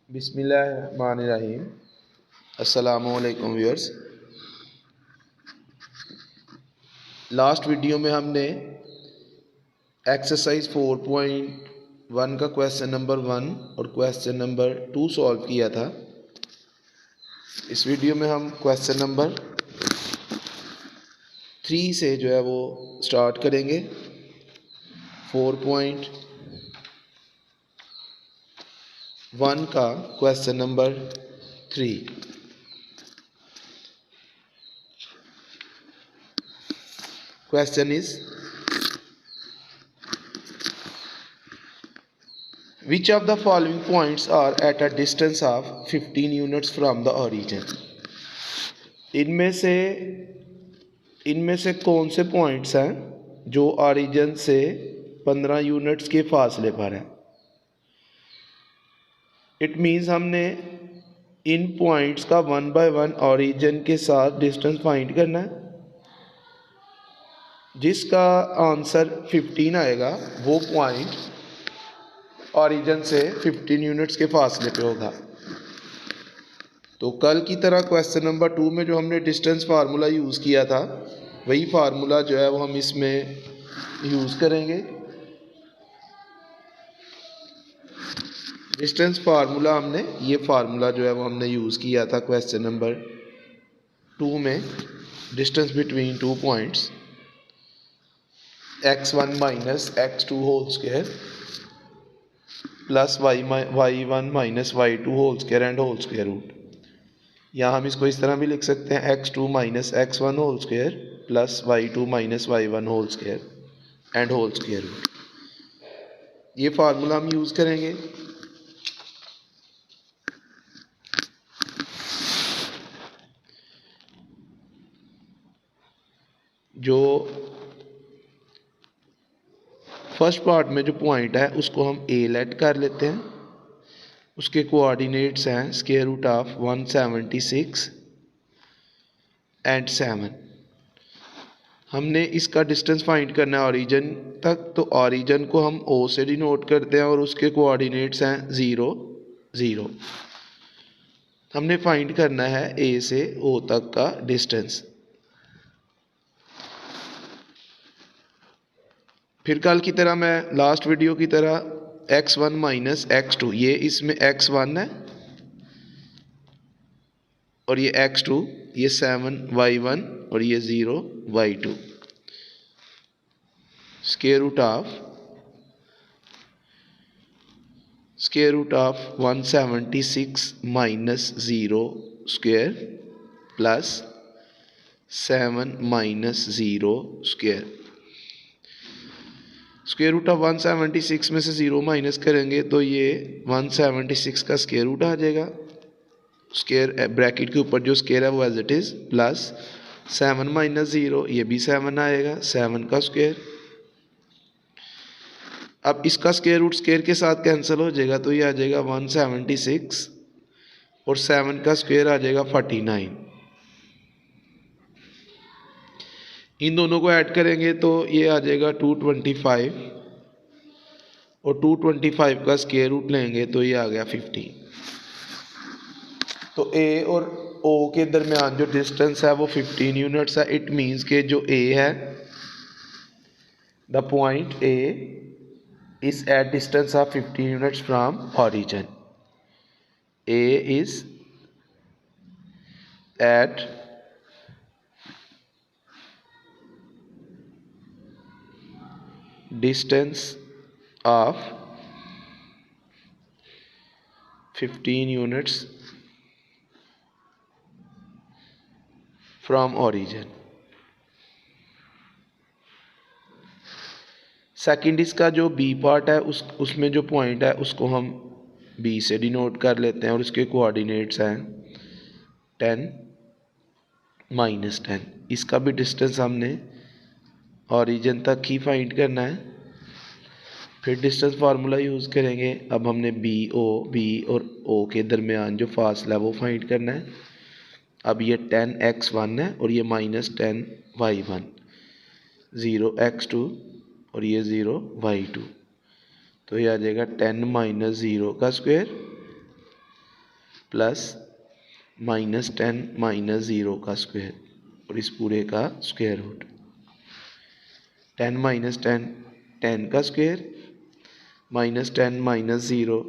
बिस्मिल्लाहिर्रहमानिर्रहीम। अस्सलामुअलैकुम viewers. Last video में हमने एक्सरसाइज 4.1 का क्वेश्चन नंबर 1 और क्वेश्चन नंबर 2 सॉल्व किया था। इस वीडियो में हम क्वेश्चन नंबर 3 से जो है वो स्टार्ट करेंगे। 4.1 का question number 3। Question is, which of the following points are at a distance of 15 units from the origin? इनमें से कौन से पॉइंट्स हैं जो ऑरिजिन से 15 यूनिट्स के फासले पर हैं। इट मीन्स हमने इन पॉइंट्स का 1 बाय 1 ऑरिजिन के साथ डिस्टेंस फाइंड करना है। जिसका आंसर 15 आएगा वो पॉइंट ऑरिजिन से 15 यूनिट्स के फासले पे होगा। तो कल की तरह क्वेश्चन नंबर 2 में जो हमने डिस्टेंस फार्मूला यूज़ किया था वही फार्मूला जो है वो हम इसमें यूज़ करेंगे। डिस्टेंस फार्मूला ये फार्मूला जो है वो हमने यूज़ किया था क्वेश्चन नंबर 2 में। Distance between 2 points x1 minus x2 whole square plus y1 minus y2 whole square and whole square root. या हम इसको इस तरह भी लिख सकते हैं x2 minus x1 whole square plus y2 minus y1 whole square and whole square root. ये फार्मूला हम यूज़ करेंगे। जो फर्स्ट पार्ट में जो पॉइंट है उसको हम ए लेट कर लेते हैं। उसके कोऑर्डिनेट्स हैं स्क्वायर रूट ऑफ 176 एंड 7। हमने इसका डिस्टेंस फाइंड करना है ओरिजिन तक। तो ओरिजिन को हम ओ से डिनोट करते हैं और उसके कोऑर्डिनेट्स हैं 0 0। हमने फाइंड करना है ए से ओ तक का डिस्टेंस। फिर कल की तरह मैं लास्ट वीडियो की तरह x1 माइनस x2, ये इसमें x1 है और ये x2, ये 7y1 और ये 0y2, square root of 176 minus 0 square plus 7 minus 0 square. Square root of 176 में से 0 माइनस करेंगे तो ये 176 का स्क्वायर रूट आ जाएगा। स्क्वायर ब्रैकेट के ऊपर जो स्क्वायर है वो as it is plus 7 minus 0, ये भी 7 आएगा, 7 का स्क्वायर। अब इसका स्क्वायर रूट स्क्वायर के साथ कैंसिल हो जाएगा तो ये आ जाएगा 176 और 7 का स्क्वायर आ जाएगा 49। इन दोनों को ऐड करेंगे तो ये आ जाएगा 225 और 225 का स्क्वायर रूट लेंगे तो ये आ गया 15। तो ए और ओ के दरमियान जो डिस्टेंस है वो 15 यूनिट्स है। इट मीन्स के जो ए है, the point A is at distance of 15 units from origin. A is at distance of 15 units from origin। Second इसका जो बी पार्ट है उसमें जो पॉइंट है उसको हम बी से डिनोट कर लेते हैं और उसके कोऑर्डिनेट्स हैं 10 माइनस 10। इसका भी डिस्टेंस हमने ऑरिजिन तक ही फाइंड करना है। फिर डिस्टेंस फार्मूला यूज़ करेंगे। अब हमने बी और ओ के दरमियान जो फासला है वो फाइंड करना है। अब ये 10x1 है और ये माइनस 10y1, 0x2 और ये 0y2, तो ये आ जाएगा 10 माइनस 0 का स्क्वायर प्लस -10 -0 का स्क्वायर और इस पूरे का स्क्वायर रूट। 10 - 10 10 का स्क्वायर, -10 -0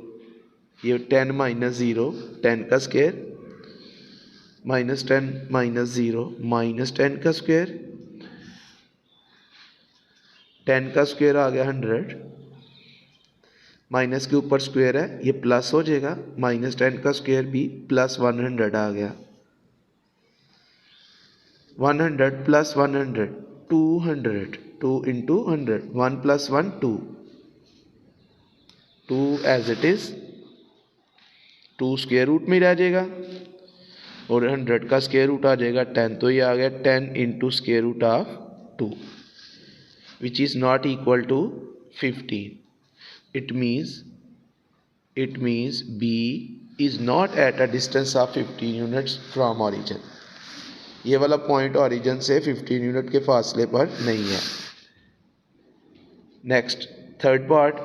ये 10 - 0 10 का स्क्वायर, -10 -0 -10 का स्क्वायर, 10 का स्क्वायर आ गया 100, माइनस के ऊपर स्क्वायर है ये प्लस हो जाएगा, -10 का स्क्वायर भी प्लस 100 आ गया, 100 plus 100 200, 2 into 100, 1 + 1 2, 2 as it is, 2 square root में रह जाएगा और 100 का स्क्वायर रूट आ जाएगा 10, तो ये आ गया 10 into square root of 2 which is not equal to 15। It means B is not at a distance of 15 units from origin। ये वाला पॉइंट ऑरिजिन से 15 यूनिट के फासले पर नहीं है। Next third part,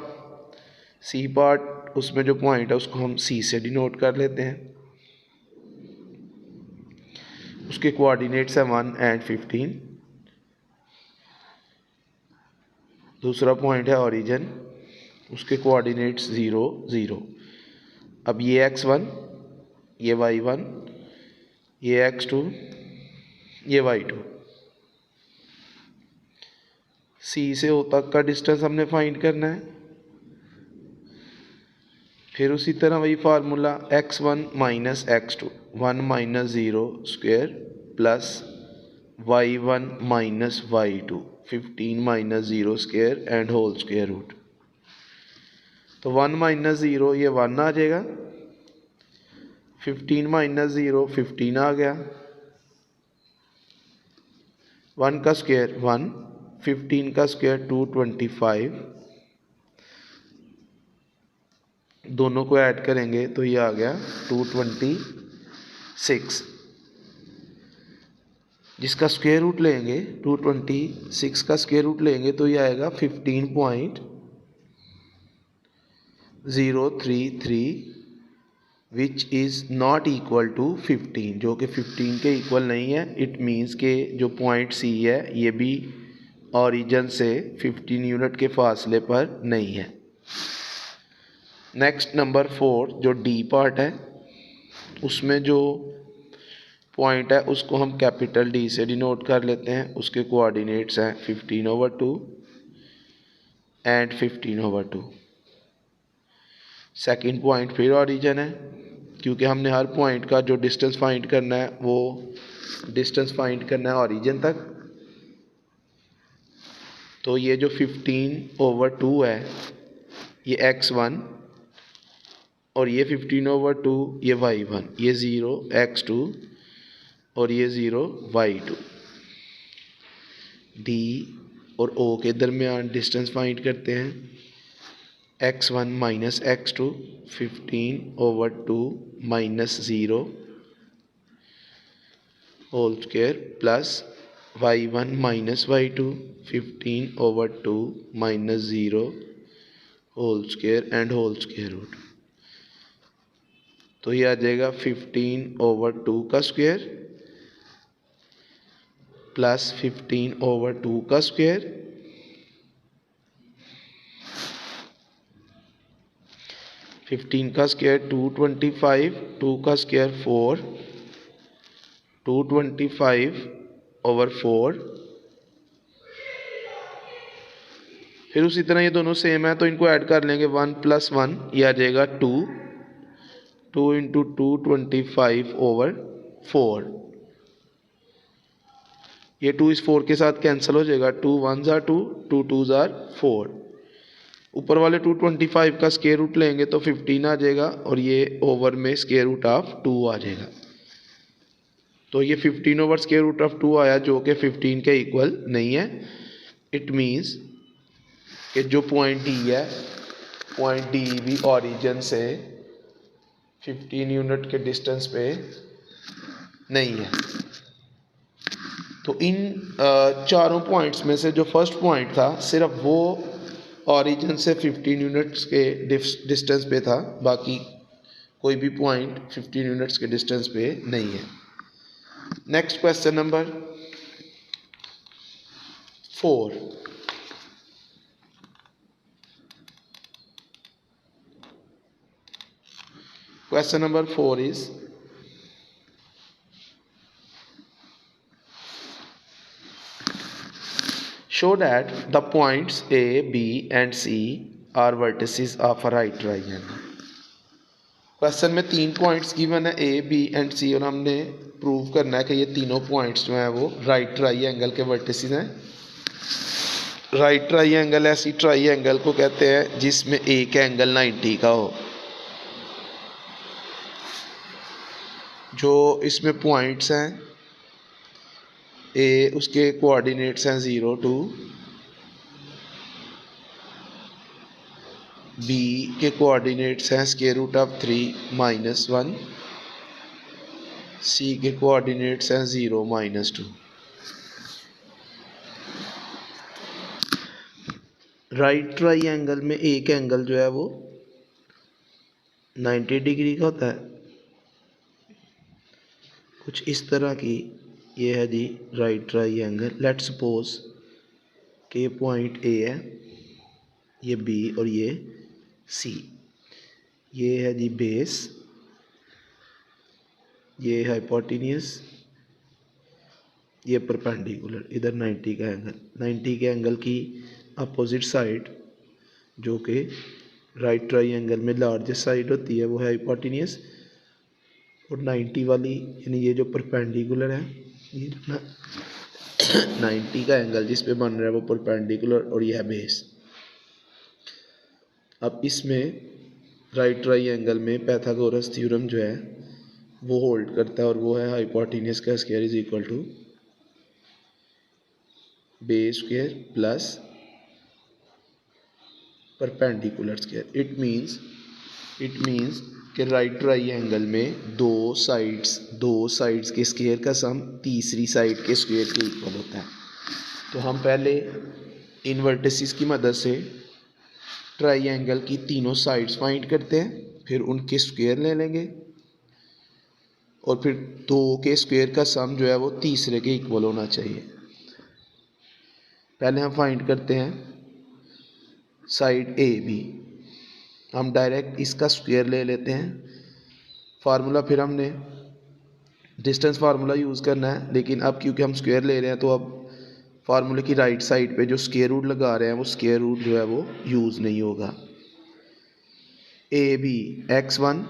C part, उसमें जो पॉइंट है उसको हम C से डिनोट कर लेते हैं। उसके कोऑर्डिनेट्स हैं 1 और 15। दूसरा पॉइंट है ऑरिजिन, उसके कोऑर्डिनेट्स 0 0। अब ये x1, ये y1, ये x2, ये y2। C से O तक का डिस्टेंस हमने फाइंड करना है। फिर उसी तरह वही formula x1 - x2, 1 - 0 square plus y1 - y2, 15 - 0 square and whole square root. तो 1 - 0 ये 1 आ जाएगा, 15 - 0 15 आ गया, 1 का स्क्वायर 1, 15 का स्क्वायर 225, दोनों को ऐड करेंगे तो ये आ गया 226, जिसका स्क्वायर रूट लेंगे 226 का स्क्वायर रूट लेंगे तो ये आएगा 15.033 which is not equal to 15, जो कि 15 के इक्वल नहीं है। इट मीन्स के जो पॉइंट C है ये भी ऑरिजिन से 15 यूनिट के फासले पर नहीं है। नेक्स्ट नंबर 4 जो D पार्ट है, उसमें जो पॉइंट है उसको हम कैपिटल D से डिनोट कर लेते हैं। उसके कोऑर्डिनेट्स हैं 15/2 एंड 15/2। सेकंड पॉइंट फिर ऑरिजिन है, क्योंकि हमने हर पॉइंट का जो डिस्टेंस फाइंड करना है वो डिस्टेंस फाइंड करना है ऑरिजिन तक। तो ये जो 15/2 है ये x1 और ये 15/2 ये y1, ये 0 x2 और ये 0 y2। D और O के दरमियान डिस्टेंस फाइंड करते हैं, x1 - x2, 15/2 - 0 whole square plus y1 - y2, 15/2 - 0 whole square and whole square root. तो ये आ जाएगा 15/2 का स्क्वायर प्लस 15/2 का स्क्वायर, 15 का स्क्वायर 225, 2 का स्क्वायर 4, 225/4। फिर उसी तरह ये दोनों सेम है तो इनको ऐड कर लेंगे, 1 + 1 ये आ जाएगा 2, 2 × 225/4। ये 2 इस 4 के साथ कैंसिल हो जाएगा, 2 1s are 2, 2 2s are 4। ऊपर वाले 225 का स्क्वायर रूट लेंगे तो 15 आ जाएगा और ये ओवर में स्क्वायर रूट ऑफ 2 आ जाएगा। तो ये 15/√2 आया जो कि 15 के इक्वल नहीं है। इट मीन्स कि जो पॉइंट D है, पॉइंट D भी ऑरिजिन से 15 यूनिट के डिस्टेंस पे नहीं है। तो इन चारों पॉइंट्स में से जो फर्स्ट पॉइंट था सिर्फ वो ऑरिजिन से 15 यूनिट्स के डिस्टेंस पे था, बाकी कोई भी पॉइंट 15 यूनिट्स के डिस्टेंस पे नहीं है। Next question number 4। Question number 4 is show that the points A, B and C are vertices of a right triangle। Question में 3 पॉइंट्स गिवन है A, B एंड C और हमने प्रूव करना है कि ये तीनों पॉइंट्स जो हैं वो राइट ट्राइंगल के वर्टिसेस हैं। राइट ट्राइंगल ऐसी ट्राइंगल को कहते हैं जिसमें एक एंगल 90 का हो। जो इसमें पॉइंट्स हैं ए, उसके कोऑर्डिनेट्स हैं 0 2, बी के कोऑर्डिनेट्स हैं √3 -1, सी के कोऑर्डिनेट्स हैं 0 -2। राइट ट्राइंगल में एक एंगल जो है वो 90 डिग्री का होता है। कुछ इस तरह की ये है जी राइट ट्राइंगल। लेट्स सपोज कि पॉइंट ए है, ये बी और ये सी। ये है जी बेस, ये हाइपोटेन्यूस, ये परपेंडिकुलर। इधर 90 का एंगल, 90 के एंगल की अपोजिट साइड जो कि राइट ट्राइंगल में लार्जेस्ट साइड होती है वो है हाइपोटेन्यूस, और 90 वाली यानी ये जो परपेंडिकुलर है, ये 90 का एंगल जिस पे बन रहा है वो परपेंडिकुलर और ये है बेस। अब इसमें राइट ट्राइंगल में पाइथागोरस थ्योरम जो है वो होल्ड करता है और वो है हाइपोटेन्यूस का square is equal to base square plus perpendicular square. It means कि राइट ट्राइंगल में दो साइड्स के स्क्वायर का सम तीसरी साइड के स्क्वायर के इक्वल होता है। तो हम पहले इन वर्टिसेस की मदद से ट्राइंगल की तीनों साइड्स फाइंड करते हैं, फिर उनके स्क्वायर ले लेंगे और फिर दो के स्क्वायर का सम जो है वो तीसरे के इक्वल होना चाहिए। पहले हम फाइंड करते हैं साइड ए बी। हम डायरेक्ट इसका स्क्वायर ले लेते हैं। फार्मूला फिर हमने डिस्टेंस फार्मूला यूज़ करना है, लेकिन अब क्योंकि हम स्क्वायर ले रहे हैं तो अब फार्मूले की राइट साइड पे जो स्क्वायर रूट लगा रहे हैं वो स्क्वायर रूट जो है वो यूज़ नहीं होगा। A B x1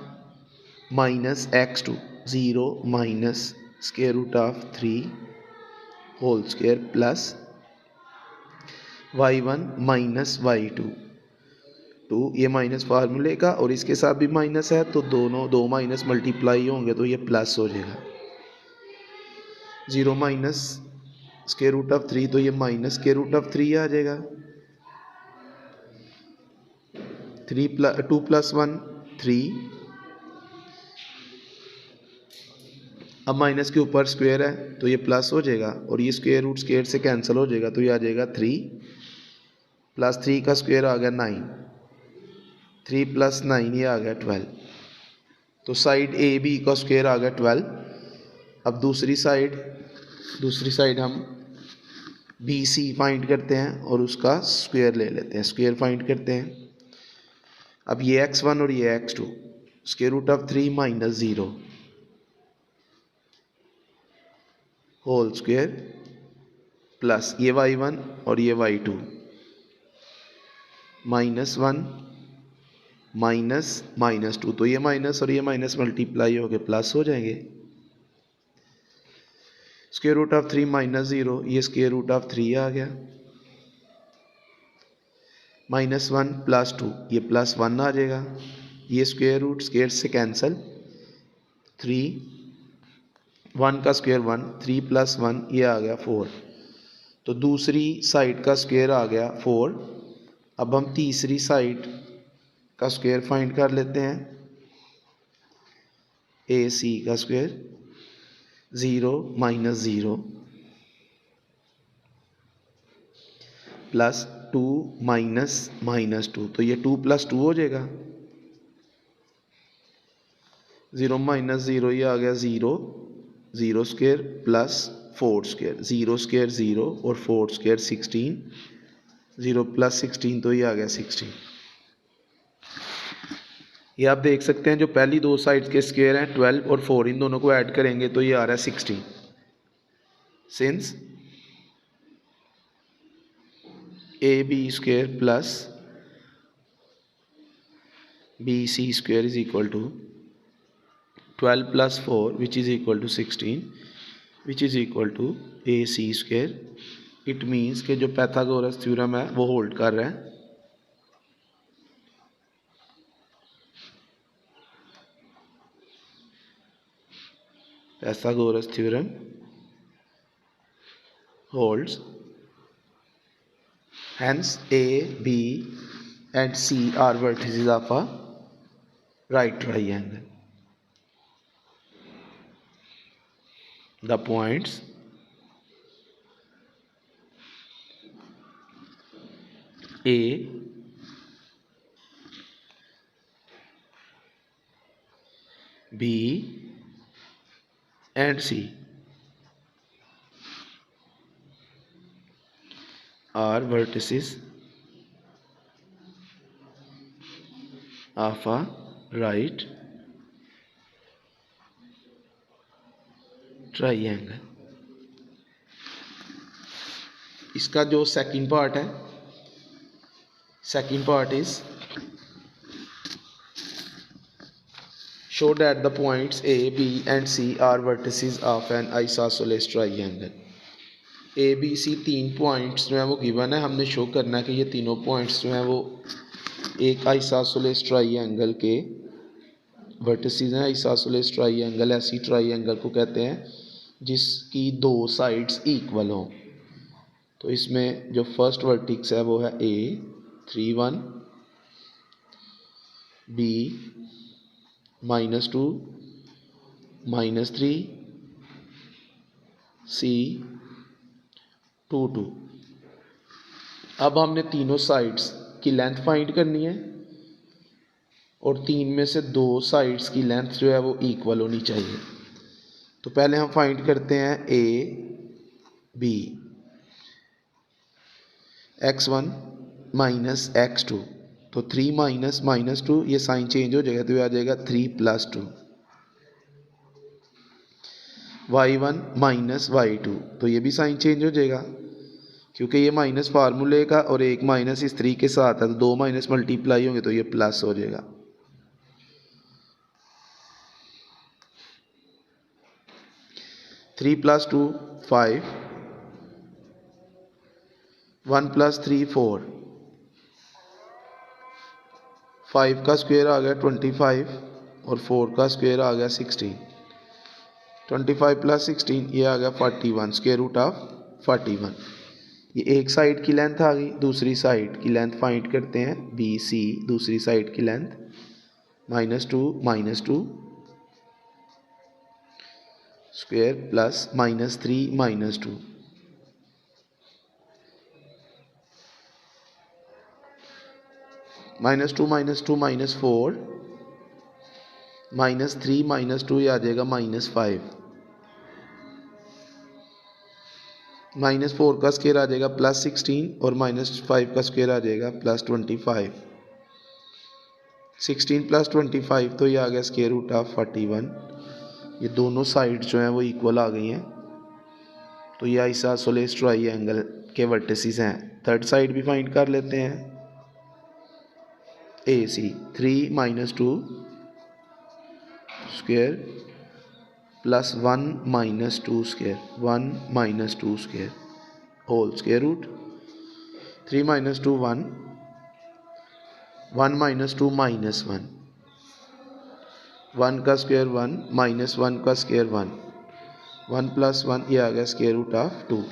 minus x2 0 minus square root of 3 whole square plus y1 minus y2 2, ये माइनस फार्मूले का और इसके साथ भी माइनस है तो दोनों दो माइनस मल्टीप्लाई होंगे तो ये प्लस हो जाएगा। 0 माइनस स्क्वायर रूट ऑफ 3 तो ये माइनस स्क्वायर रूट ऑफ 3 आ जाएगा। 2 + 1 3। अब माइनस के ऊपर स्क्वायर है तो ये प्लस हो जाएगा और ये स्क्वायर रूट स्क्वायर से कैंसिल हो जाएगा तो ये आ जाएगा 3 + 3 का स्क्वायर आ गया 9, 3 + 9 ये आ गया 12। तो साइड ए बी का स्क्वायर आ गया 12। अब दूसरी साइड हम बी सी फाइंड करते हैं और उसका स्क्वायर ले लेते हैं। स्क्वायर फाइंड करते हैं। अब ये x1 और ये x2 square root of 3 minus 0 whole square plus ये y1 और ये y2 -1 माइनस -2 तो ये माइनस और ये माइनस मल्टीप्लाई हो गए प्लस हो जाएंगे। स्क्वायर रूट ऑफ 3 माइनस 0 ये स्क्वायर रूट ऑफ 3 आ गया। -1 + 2 ये +1 आ जाएगा। ये स्क्वायर रूट स्क्वायर से कैंसिल, 3 1 का स्क्वायर 1, 3 + 1 ये आ गया 4। तो दूसरी साइड का स्क्वायर आ गया 4। अब हम तीसरी साइड का स्क्वायर फाइंड कर लेते हैं। ए सी का स्क्वायर 0 - 0 प्लस 2 - -2 तो ये 2 + 2 हो जाएगा। 0 माइनस 0 ये आ गया 0, 0 स्क्वायर प्लस 4 स्क्वायर, 0 स्क्वायर 0 और 4 स्क्वायर 16, 0 प्लस 16 तो ये आ गया 16। ये आप देख सकते हैं जो पहली दो साइड्स के स्क्वायर हैं 12 और 4, इन दोनों को ऐड करेंगे तो ये आ रहा है 16। Since A B square plus B C square is equal to 12 plus 4 which is equal to 16 which is equal to A C square. It means कि जो पैथागोरस थ्योरम है वो होल्ड कर रहा है। Pythagoras theorem holds, hence A, B and C are vertices of a right triangle. The points A, B and C are vertices of a right triangle. इसका जो second part है, second part is show that the points A, B and C are vertices of an isosceles triangle. A, B, C तीन points जो हैं वो given है, हमने show करना है कि ये तीनों पॉइंट्स जो हैं वो एक आइसोसेलेस ट्राइंगल के वर्टिसेस हैं। आइसोसेलेस ट्राइंगल ऐसी ट्राइंगल को कहते हैं जिसकी दो साइड्स इक्वल हों। तो इसमें जो फर्स्ट वर्टिक्स है वो है A 3 1, B -2 -3, C 2 2। अब हमने तीनों साइड्स की लेंथ फाइंड करनी है और तीन में से दो साइड्स की लेंथ जो है वो इक्वल होनी चाहिए। तो पहले हम फाइंड करते हैं A B, x1 minus x2, तो 3 माइनस -2 ये साइन चेंज हो जाएगा तो ये आ जाएगा 3 + 2। y1 माइनस y2, तो ये भी साइन चेंज हो जाएगा क्योंकि ये माइनस फार्मूले का और एक माइनस इस 3 के साथ है, तो दो माइनस मल्टीप्लाई होंगे तो ये प्लस हो जाएगा। थ्री प्लस 2 5, 1 + 3 4, 5 का स्क्वायर आ गया 25 और 4 का स्क्वायर आ गया 16। 25 + 16 ये आ गया 41, स्क्वायर रूट ऑफ 41। ये एक साइड की लेंथ आ गई। दूसरी साइड की लेंथ फाइंड करते हैं बी सी, दूसरी साइड की लेंथ -2 स्क्वायर प्लस -3 -2, -2 -4, -3 -2 ये आ जाएगा -5, -4 का स्क्वायर आ जाएगा +16 और -5 का स्क्वायर आ जाएगा +25। 16 + 25 तो ये आ गया स्क्वायर रूट ऑफ 41। ये दोनों साइड जो हैं वो इक्वल आ गई हैं, तो ये आइसोसेलेस ट्राइंगल के वर्टिसेस हैं। थर्ड साइड भी फाइंड कर लेते हैं। A C 3 - 2 square plus 1 - 2 square, 1 - 2 square whole square root. 3 - 2 1, 1 - 2 -1, 1 का स्क्वायर 1 -1 का स्क्वायर 1, 1 + 1 ये आ गया square root of 2।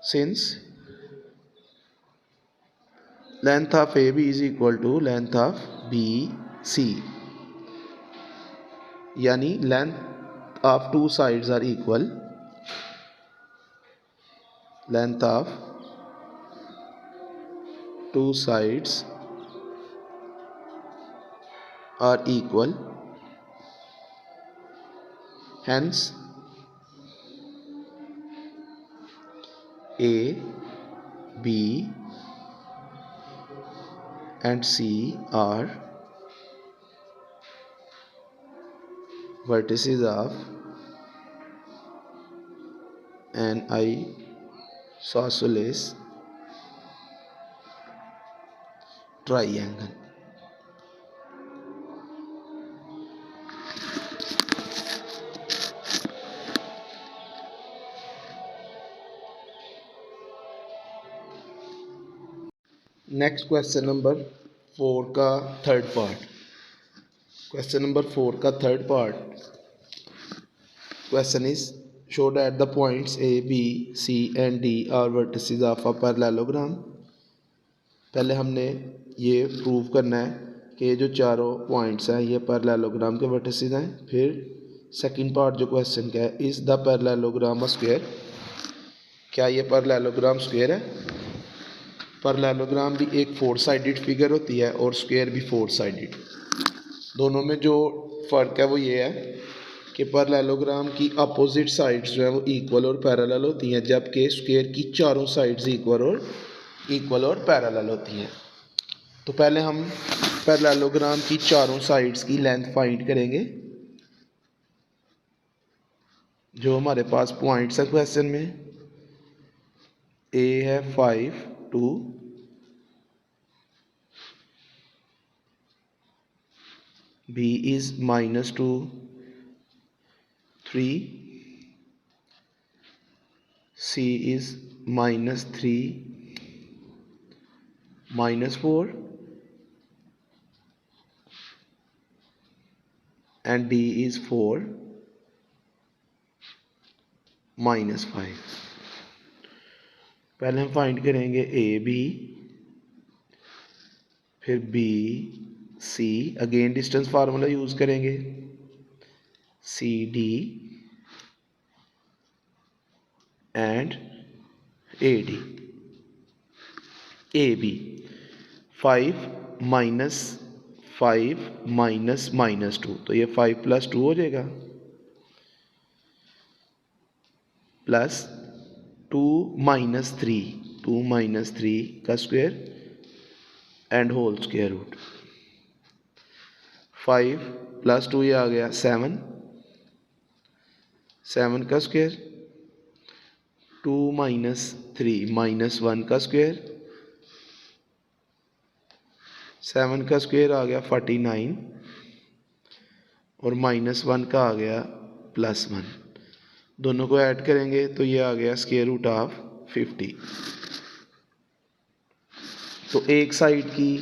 Since length of A B is equal to length of B C, यानी length of two sides are equal, length of two sides are equal, hence A, B and C are vertices of an isosceles triangle. Next question number 4 का third part. Question number 4 का third part question is show that the points A, B, C and D are vertices of a parallelogram। पहले हमने ये prove करना है कि ये जो चारों पॉइंट्स हैं ये पैरेललोग्राम के वर्टिसेस हैं। फिर सेकंड पार्ट जो क्वेश्चन का है, is the parallelogram a square, क्या ये पैरेललोग्राम स्क्वायर है। पैरेललोग्राम भी एक 4 साइडेड फिगर होती है और स्क्वायर भी 4 साइडेड। दोनों में जो फ़र्क है वो ये है कि पैरेललोग्राम की अपोजिट साइड्स जो है वो इक्वल और पैरेलल होती हैं, जबकि स्क्वायर की चारों साइड्स इक्वल और पैरेलल होती हैं। तो पहले हम पैरेललोग्राम की चारों साइड्स की लेंथ फाइंड करेंगे। जो हमारे पास पॉइंट्स हैं क्वेश्चन में, ए है 5, 2, B is -2, 3, C is -3, -4 and D is 4, -5। पहले हम फाइंड करेंगे ए बी, फिर B C, again distance formula use करेंगे, C D and A D. A B 5 -5 -2, तो ये 5 + 2 हो जाएगा, प्लस 2 - 3 का square and whole square root. 5 + 2 ये आ गया 7, 7 का स्क्वायर, 2 - 3 -1 का स्क्वायर, 7 का स्क्वायर आ गया 49 और -1 का आ गया +1। दोनों को ऐड करेंगे तो ये आ गया स्क्वायर रूट ऑफ 50। तो एक साइड की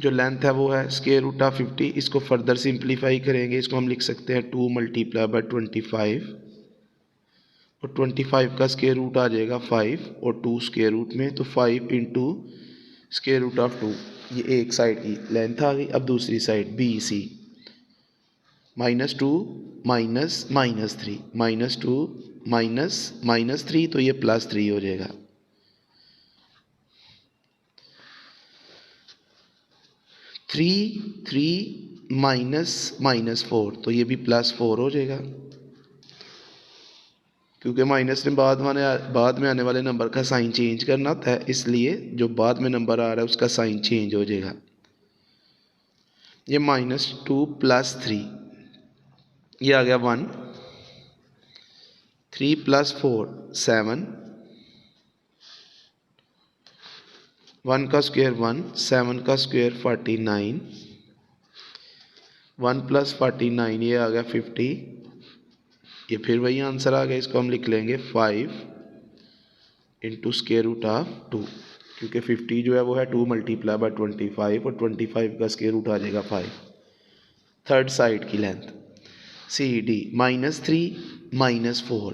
जो लेंथ है वो है स्क्वायर रूट ऑफ 50। इसको फर्दर सिंप्लीफाई करेंगे, इसको हम लिख सकते हैं 2 × 25 और 25 का स्क्वायर रूट आ जाएगा 5 और 2 स्क्वायर रूट में, तो 5 × स्क्वायर रूट ऑफ 2, ये एक साइड की लेंथ आ गई। अब दूसरी साइड बी सी, -2 -3 -2 -3, तो ये +3 हो जाएगा। 3 3 -4, तो ये भी +4 हो जाएगा, क्योंकि माइनस ने बाद में आने वाले नंबर का साइन चेंज करना होता है, इसलिए जो बाद में नंबर आ रहा है उसका साइन चेंज हो जाएगा। ये -2 + 3, ये आ गया 1, 3 + 4 7, 1 का स्क्वायर 1, 7 का स्क्वायर 49, 1 + 49 ये आ गया 50। ये फिर वही आंसर आ गया, इसको हम लिख लेंगे 5 × स्क्वायर रूट ऑफ 2, क्योंकि 50 जो है वो है 2 × 25 और 25 का स्क्वायर रूट आ जाएगा 5। थर्ड साइड की लेंथ सी डी -3 -4,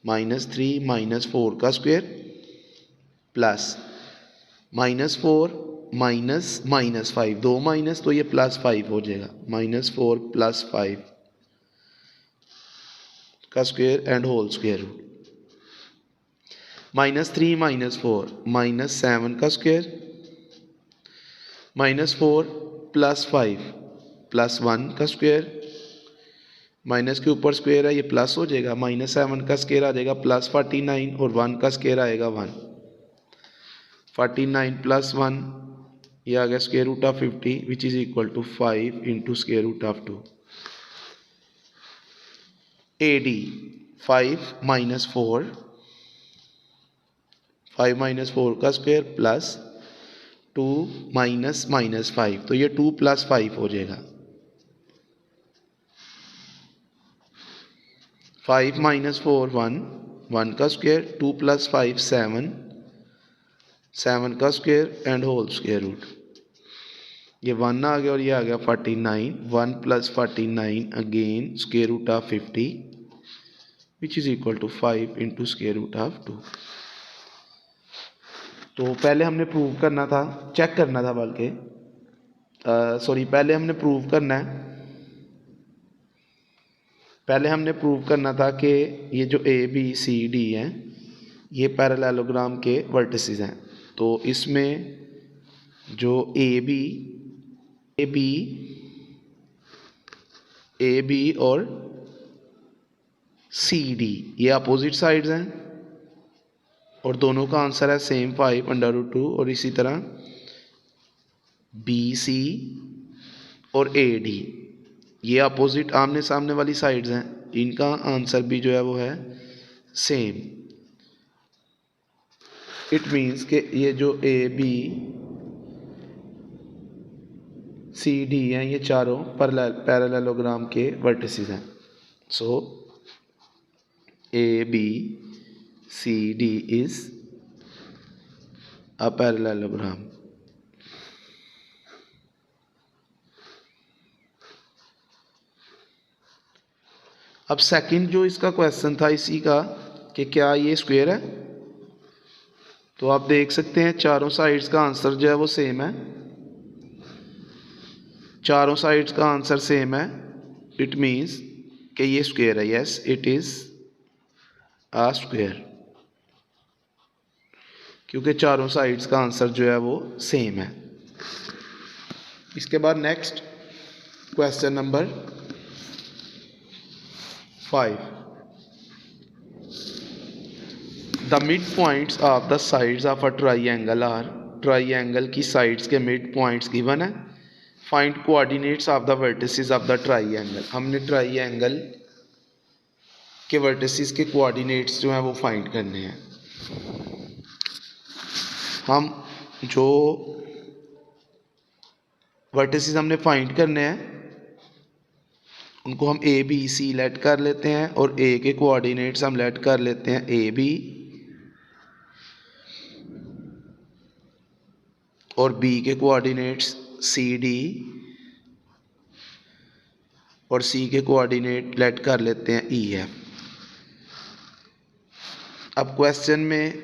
-3 -4 का स्क्वायर प्लस -4 -5, 2 माइनस तो ये +5 हो जाएगा, -4 + 5 का square and whole square root. -3 -4 -7 का स्क्वायर -4 + 5 + 1 का स्क्वायर, माइनस के ऊपर स्क्वायर है ये प्लस हो जाएगा, -7 का स्क्वायर आ जाएगा +49 और 1 का स्क्वायर आएगा 1। 49 + 1 ये आ गया √50 which is equal to 5 × √2। AD 5 - 4 का स्क्वायर प्लस 2 -5, तो ये 2 + 5 हो जाएगा। 5 - 4 1 का स्क्वायर, 2 + 5 7 का square and whole square root. ये 1 आ गया और ये आ गया 49, 1 + 49 again √50 which is equal to 5 × √2। तो पहले हमने प्रूव करना था, चेक करना था बल्कि पहले हमने प्रूव करना है, पहले हमने प्रूव करना था कि ये जो ABCD हैं ये पैरेललोग्राम के वर्टिसेस हैं। तो इसमें जो AB और CD ये अपोजिट साइड्स हैं और दोनों का आंसर है सेम 5/2। और इसी तरह BC और AD ये अपोजिट आमने सामने वाली साइड्स हैं, इनका आंसर भी जो है वो है सेम। इट मीन्स कि ये जो ABCD हैं ये चारों पैरेललोग्राम के वर्टिसेस हैं। सो ABCD इज अ पैरेललोग्राम। अब सेकंड जो इसका क्वेश्चन था इसी का कि क्या ये स्क्वायर है, तो आप देख सकते हैं चारों साइड्स का आंसर जो है वो सेम है, चारों साइड्स का आंसर सेम है। इट मीन्स कि ये स्क्वायर है, yes it is a square, क्योंकि चारों साइड्स का आंसर जो है वो सेम है। इसके बाद next question number 5। The mid points of the sides of a triangle are, triangle की साइड्स के मिड पॉइंट्स गिवन है। Find coordinates of the vertices of the triangle. हमने ट्राइंगल के वर्टिसेस के कोऑर्डिनेट्स जो हैं वो फाइंड करने हैं। हम जो वर्टिसेस हमने फाइंड करने हैं उनको हम ABC लेट कर लेते हैं और A के कोऑर्डिनेट्स हम लेट कर लेते हैं AB और B के कोऑर्डिनेट्स CD और C के कोऑर्डिनेट लेट कर लेते हैं EF। अब क्वेश्चन में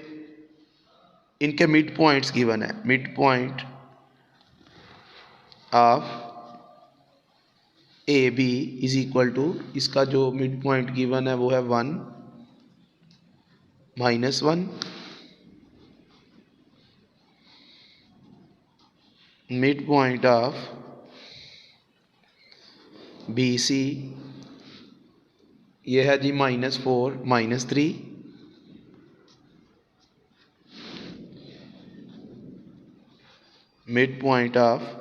इनके मिड पॉइंट्स गिवन है। Mid point of AB is equal to, इसका जो मिड पॉइंट गिवन है वो है 1 -1, मिड पॉइंट ऑफ BC ये है जी -4 -3, mid point of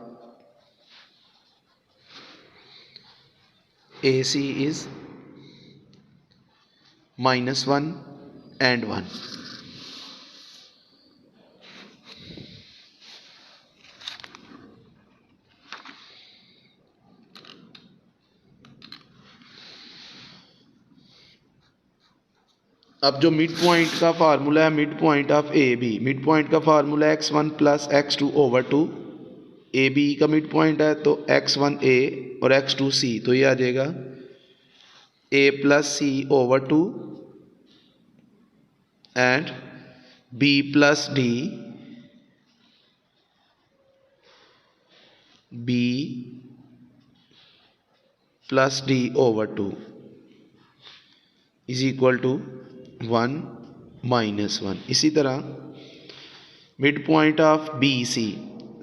AC is -1 and 1। अब जो मिड पॉइंट का फार्मूला है mid point of AB, mid point का फार्मूला है x1 + x2/2। AB का मिड पॉइंट है तो x1A और x2C, तो ये आ जाएगा A + C/2 and B + D, B + D/2 is equal to 1 - 1। इसी तरह mid point of BC,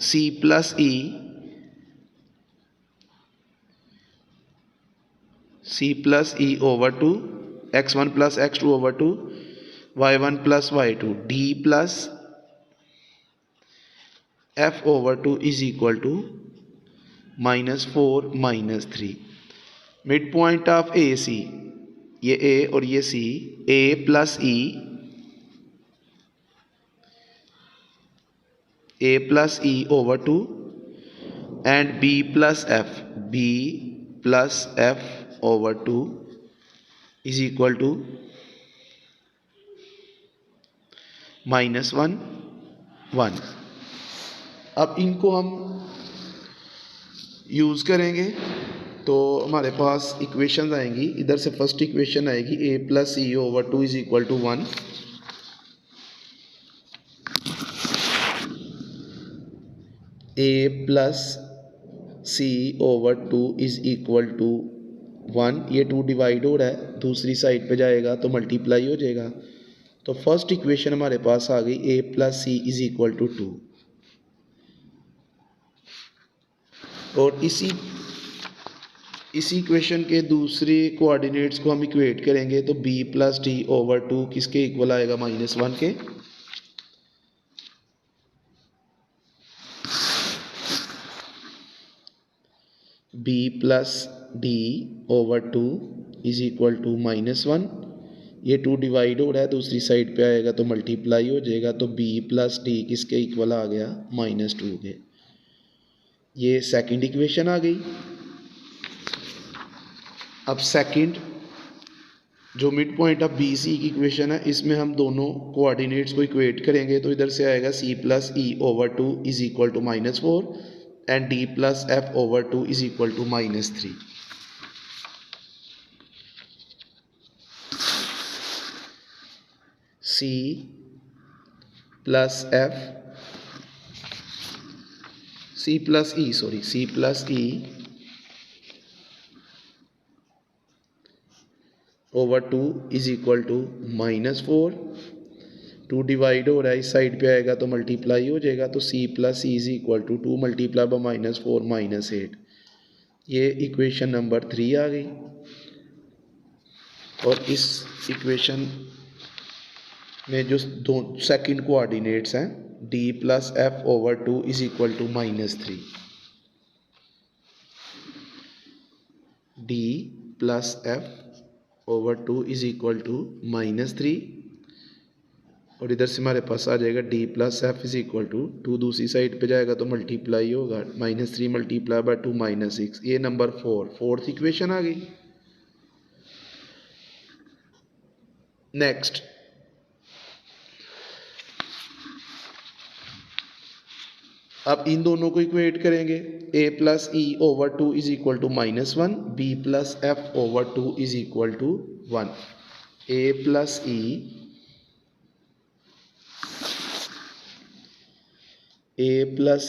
C plus E over two x1 plus x2 over two y1 plus y2 d plus f over two is equal to -4 -3। Mid point of A C, ये A और ये C, A plus E over two and B plus F over two is equal to -1 1। अब इनको हम use करेंगे तो हमारे पास equations आएंगी। इधर से फर्स्ट इक्वेशन आएगी a plus E over two is equal to 1। a plus C over two is equal to 1। ये 2 डिवाइड हो रहा है, दूसरी साइड पे जाएगा तो मल्टीप्लाई हो जाएगा। तो फर्स्ट इक्वेशन हमारे पास आ गई a plus C is equal to 2। और इसी इक्वेशन के दूसरे कोऑर्डिनेट्स को हम इक्वेट करेंगे तो b plus D over two किसके इक्वल आएगा, -1 के। b plus D over two is equal to -1। ये 2 डिवाइड हो रहा है, दूसरी साइड पे आएगा तो मल्टीप्लाई हो जाएगा। तो b प्लस डी किसके इक्वल आ गया, -2 के। ये सेकंड इक्वेशन आ गई। अब सेकंड जो mid point of B C की इक्वेशन है, इसमें हम दोनों कोऑर्डिनेट्स को इक्वेट करेंगे तो इधर से आएगा c plus E over two is equal to -4 and d plus F over two is equal to -3। c plus E over two is equal to -4। 2 divide हो रहा है, इस साइड पे आएगा तो मल्टीप्लाई हो जाएगा। तो c plus E is equal to 2 multiply by -4 -8। ये इक्वेशन नंबर 3 आ गई। और इस इक्वेशन में जो दो सेकंड कोऑर्डिनेट्स हैं d plus F over two is equal to -3। d plus F over two is equal to -3। और इधर से हमारे पास आ जाएगा d plus F is equal to 2, दूसरी साइड पे जाएगा तो मल्टीप्लाई होगा, -3 मल्टीप्लाई बाय 2 -6। ये नंबर 4th इक्वेशन आ गई। नेक्स्ट अब इन दोनों को इक्वेट करेंगे। a plus E over two is equal to -1, b plus F over two is equal to 1। a plus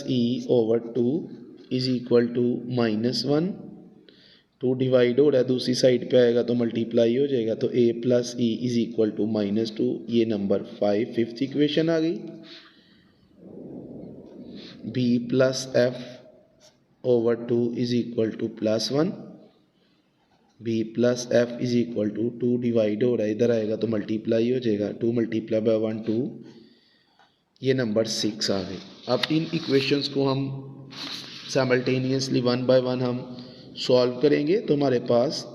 E over two is equal to -1। 2 divide हो रहा है, दूसरी साइड पे आएगा तो मल्टीप्लाई हो जाएगा। तो a plus E is equal to -2। ये नंबर 5th इक्वेशन आ गई। b plus F over two is equal to +1। b plus F is equal to 2 divide हो रहा है, इधर आएगा तो मल्टीप्लाई हो जाएगा। 2 मल्टीप्लाई बाय 1 2। ये नंबर 6 आ गई। अब इन इक्वेशंस को हम साइमल्टेनियसली 1 बाय 1 हम सॉल्व करेंगे तो हमारे पास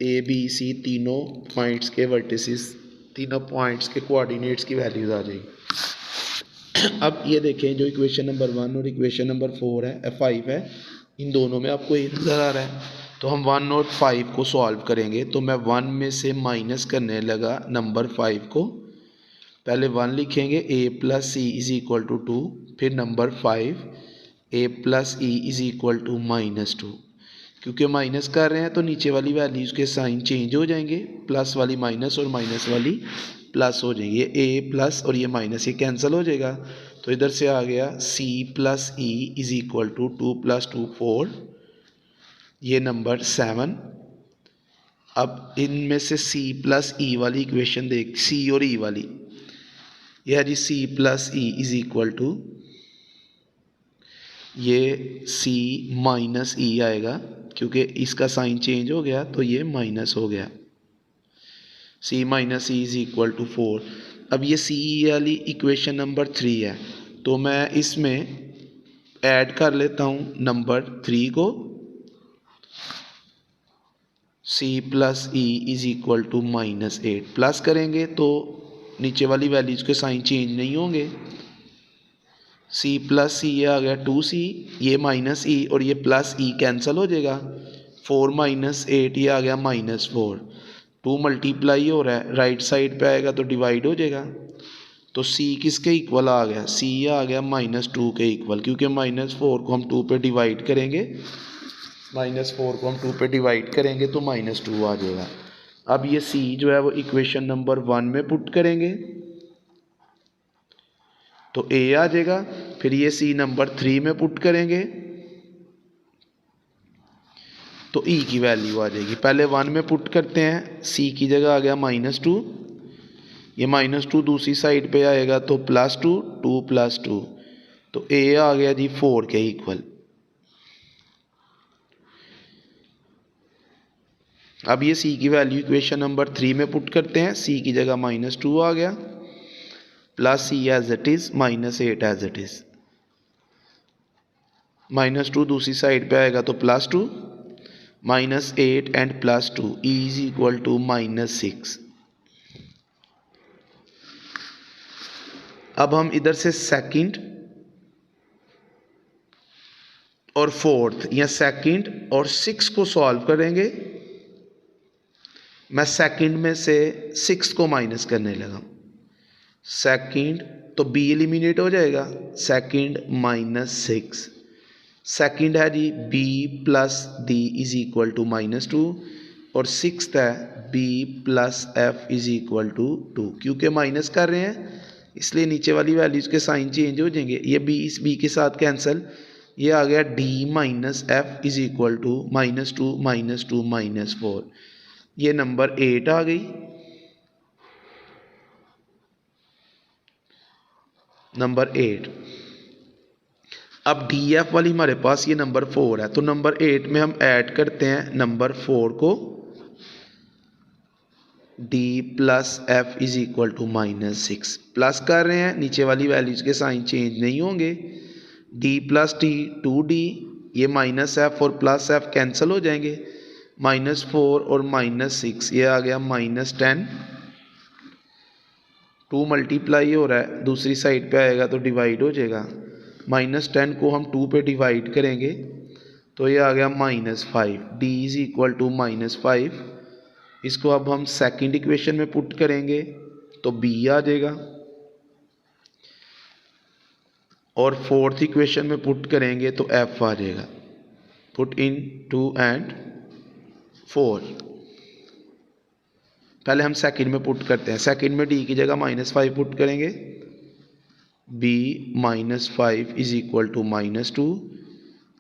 a b c तीनों पॉइंट्स के वर्टिसेस, तीनों पॉइंट्स के कोऑर्डिनेट्स की वैल्यूज आ जाएगी। अब ये देखें, जो इक्वेशन नंबर 1 और इक्वेशन नंबर 4 है 5 है, इन दोनों में आपको ये नज़र आ रहा है। तो हम 1 और 5 को सॉल्व करेंगे। तो मैं 1 में से माइनस करने लगा नंबर 5 को। पहले 1 लिखेंगे, a plus C is equal to 2। फिर number 5 a plus E is equal to -2। क्योंकि माइनस कर रहे हैं तो नीचे वाली वैल्यूज़ के साइन चेंज हो जाएंगे, प्लस वाली माइनस और माइनस वाली प्लस हो जाएगी। ये a प्लस और ये माइनस, ये कैंसिल हो जाएगा। तो इधर से आ गया c plus E is equal to 2 + 2 4। ये नंबर 7। अब इनमें से c प्लस ई वाली इक्वेशन देख, c और e वाली, यह जी c plus E is equal to ये सी माइनस ई आएगा, क्योंकि इसका साइन चेंज हो गया तो ये माइनस हो गया। C minus E is equal to 4। अब ये सी वाली इक्वेशन नंबर 3 है, तो मैं इसमें ऐड कर लेता हूँ नंबर 3 को। C plus E is equal to -8 plus करेंगे तो नीचे वाली वैल्यूज के साइन चेंज नहीं होंगे। सी प्लस सी ये आ गया 2c, ये माइनस ई और ये प्लस ई कैंसिल हो जाएगा। 4 माइनस 8 ये आ गया -4। 2 मल्टीप्लाई हो रहा है, राइट साइड पे आएगा तो डिवाइड हो जाएगा। तो c किसके इक्वल आ गया? c आ गया -2 के इक्वल, क्योंकि -4 को हम 2 पे डिवाइड करेंगे, -4 को हम 2 पे डिवाइड करेंगे तो -2 आ जाएगा। अब ये c जो है वो इक्वेशन नंबर 1 में पुट करेंगे तो a आ जाएगा। फिर ये c नंबर 3 में पुट करेंगे तो e की वैल्यू आ जाएगी। पहले 1 में पुट करते हैं, c की जगह आ गया -2, ये -2 दूसरी साइड पे आएगा तो +2, 2 + 2, तो a आ गया जी 4 के इक्वल। अब ये c की वैल्यू इक्वेशन नंबर 3 में पुट करते हैं, c की जगह -2 आ गया, plus c as it is, -8 as it is. -2 दूसरी साइड पे आएगा तो +2, -8 एंड +2 इज इक्वल टू -6। अब हम इधर से सेकंड और फोर्थ या सेकंड और 6 को सॉल्व करेंगे। मैं सेकंड में से 6 को माइनस करने लगा। सेकंड तो b एलिमिनेट हो जाएगा, सेकंड -6। सेकंड है जी b plus d is equal to -2 और सिक्स्थ है b plus f is equal to 2। क्योंकि माइनस कर रहे हैं इसलिए नीचे वाली वैल्यूज के साइन चेंज हो जाएंगे। ये b इस b के साथ कैंसिल, ये आ गया d minus F is equal to -2 -2 -4। ये नंबर 8 आ गई। नंबर 8। अब डी एफ वाली हमारे पास ये नंबर 4 है, तो नंबर 8 में हम ऐड करते हैं नंबर 4 को। d plus F is equal to -6 plus कर रहे हैं, नीचे वाली वैल्यूज के साइन चेंज नहीं होंगे। d प्लस टी 2d, ये -f और +f कैंसिल हो जाएंगे, -4 और -6 ये आ गया -10। 2 मल्टीप्लाई हो रहा है, दूसरी साइड पे आएगा तो डिवाइड हो जाएगा। -10 को हम 2 पे डिवाइड करेंगे तो ये आ गया -5। d is equal to -5। इसको अब हम सेकंड इक्वेशन में पुट करेंगे तो b आ जाएगा, और फोर्थ इक्वेशन में पुट करेंगे तो f आ जाएगा। Put in 2 and 4। पहले हम सेकंड में पुट करते हैं, सेकंड में d की जगह -5 पुट करेंगे, b -5 इज इक्वल टू -2,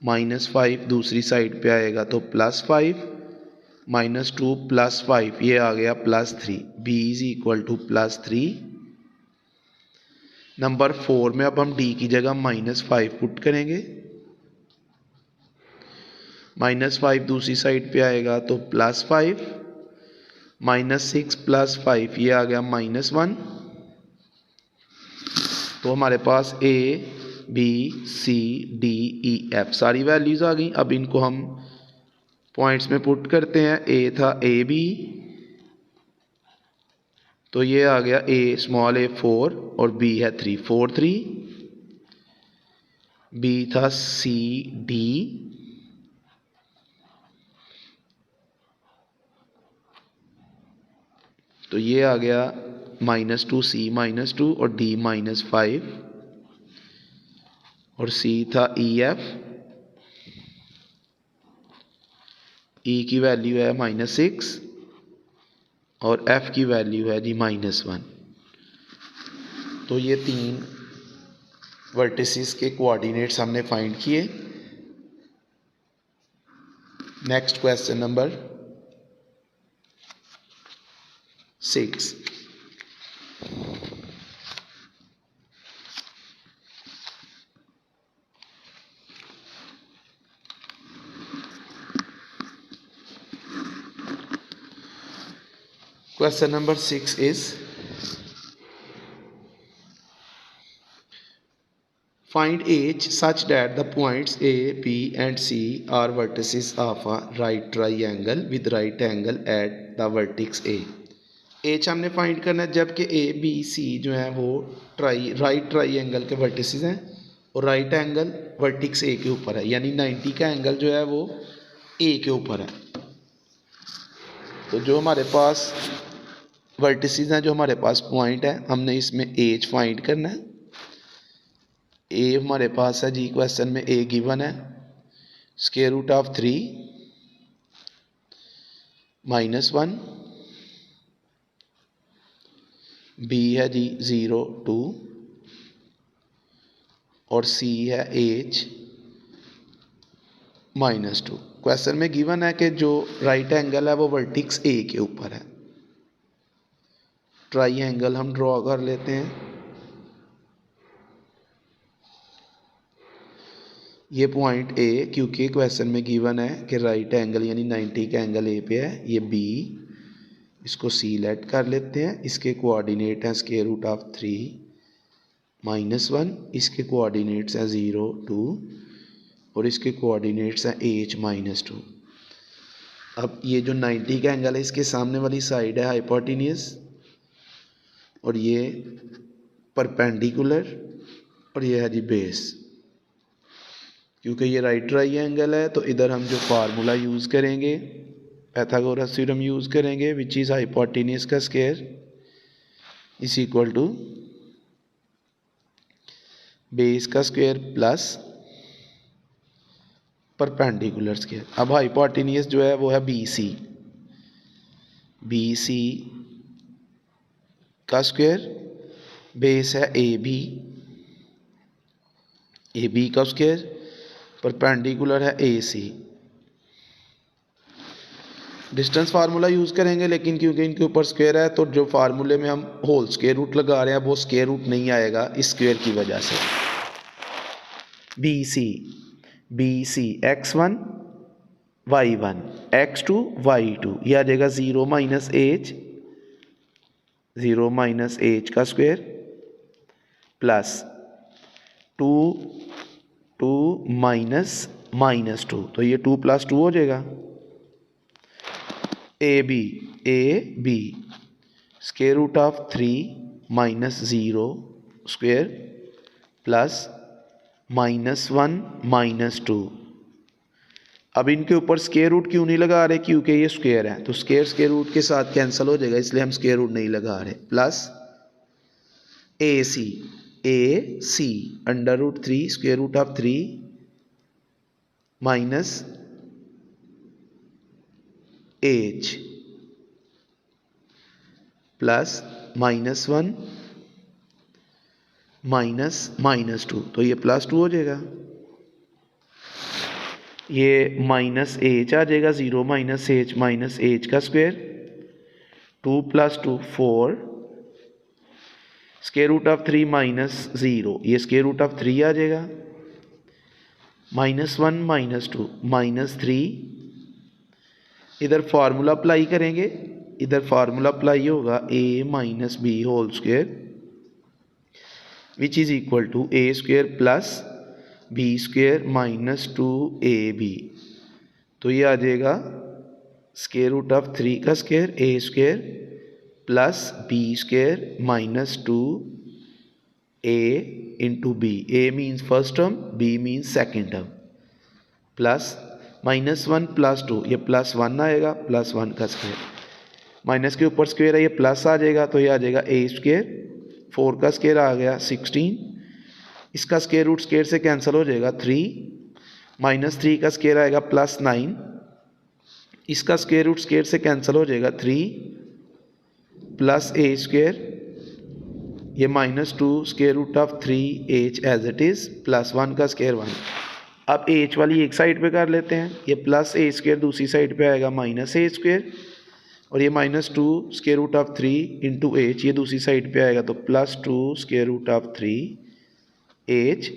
-5 दूसरी साइड पे आएगा तो +5, -2 + 5 ये आ गया +3, b is equal to +3। Number 4 में अब हम d की जगह -5 पुट करेंगे, -5 दूसरी साइड पे आएगा तो +5, -6 + 5 ये आ गया -1। तो हमारे पास a b c d e f सारी वैल्यूज आ गई। अब इनको हम पॉइंट्स में पुट करते हैं। a था a b, तो ये आ गया a स्मॉल a 4 और b है 3, 4 3। b था c d, तो ये आ गया -2 c -2 और d -5, और c था e f, e की वैल्यू है -6 और f की वैल्यू है जी -1। तो ये 3 वर्टिसेस के कोऑर्डिनेट्स हमने फाइंड किए। Next question number 6। Question number 6 is find H such that the points A, B and C are vertices of a right triangle with right angle at the vertex A. H हमने find करना है जबकि A, B, C जो है वो right triangle के vertices हैं और राइट एंगल वर्टिक्स ए के ऊपर है, यानी 90 का एंगल जो है वो ए के ऊपर है। तो जो हमारे पास वर्टिसेस हैं, जो हमारे पास पॉइंट है, हमने इसमें एच फाइंड करना है। ए हमारे पास है जी, क्वेश्चन में ए गिवन है स्क्वायर रूट ऑफ 3 -1, बी है जी 0 2 और सी है एच -2। क्वेश्चन में गिवन है कि जो राइट एंगल है वो वर्टिक्स ए के ऊपर है। ट्राइंगल हम ड्रॉ कर लेते हैं। ये पॉइंट ए, क्योंकि क्वेश्चन में गिवन है कि राइट एंगल यानी 90 का एंगल ए पे है। ये बी, इसको सी लेट कर लेते हैं। इसके कोऑर्डिनेट हैं स्क्वायर रूट ऑफ 3 -1, इसके कोऑर्डिनेट्स हैं 0 2 और इसके कोऑर्डिनेट्स हैं h -2। अब ये जो 90 का एंगल है इसके सामने वाली साइड है हाइपोटेन्यूस और ये परपेंडिकुलर और ये है जी बेस। क्योंकि ये राइट ट्राइंगल है तो इधर हम जो फार्मूला यूज़ करेंगे, पाइथागोरस थ्योरम यूज़ करेंगे, विच इज़ हाइपोटेन्यूस का square is equal to base का स्क्वायर प्लस परपेंडिकुलर स्क्वायर। अब हाइपोटेन्यूस जो है वो है BC, BC का स्क्वायर, बेस है AB, AB का स्क्वायर, परपेंडिकुलर है AC। डिस्टेंस फार्मूला यूज़ करेंगे, लेकिन क्योंकि इनके ऊपर स्क्वायर है तो जो फार्मूले में हम होल स्क्वायर रूट लगा रहे हैं वो स्क्वायर रूट नहीं आएगा इस स्क्वायर की वजह से। BC x1 y1 x2 y2, यह आ जाएगा 0 h का स्क्वायर प्लस 2 -2, तो ये 2 + 2 हो जाएगा। AB square root of 3 -0 square plus -1 -2। अब इनके ऊपर स्क्वायर रूट क्यों नहीं लगा रहे? क्योंकि ये स्क्वायर है तो स्क्वायर रूट के साथ कैंसिल हो जाएगा, इसलिए हम स्क्वायर रूट नहीं लगा रहे। Plus AC √3 square root of 3 minus h plus -1 -2, तो ये +2 हो जाएगा। ये -h आ जाएगा, 0 -h का स्क्वायर, 2 + 2 4, स्क्वायर रूट ऑफ 3 -0, ये स्क्वायर रूट ऑफ 3 आ जाएगा, -1 -2 -3। इधर फार्मूला अप्लाई करेंगे, इधर फार्मूला अप्लाई होगा a - b whole square which is equal to a² plus b² -2ab। तो ये आ जाएगा स्क्वायर रूट ऑफ 3 का square a² plus b² -2a into b। a means first term, b means second term, plus -1 + 2, ये +1 आएगा, +1 का square, minus के ऊपर स्क्वायर है, ये प्लस आ जाएगा तो ये आ जाएगा a², 4 का स्क्वायर आ गया 16, इसका स्क्वायर रूट स्क्वायर से कैंसिल हो जाएगा 3, -3 का स्क्वायर आएगा +9, इसका स्क्वायर रूट स्क्वायर से कैंसिल हो जाएगा 3 प्लस a², ये -2 square root of 3h as it is, +1 का स्क्वायर 1। अब h वाली एक साइड पे कर लेते हैं, ये +a² दूसरी साइड पे आएगा -a² और ये -2 square root of 3 into h ये दूसरी साइड पे आएगा तो +2 स्क्वायर रूट ऑफ 3h,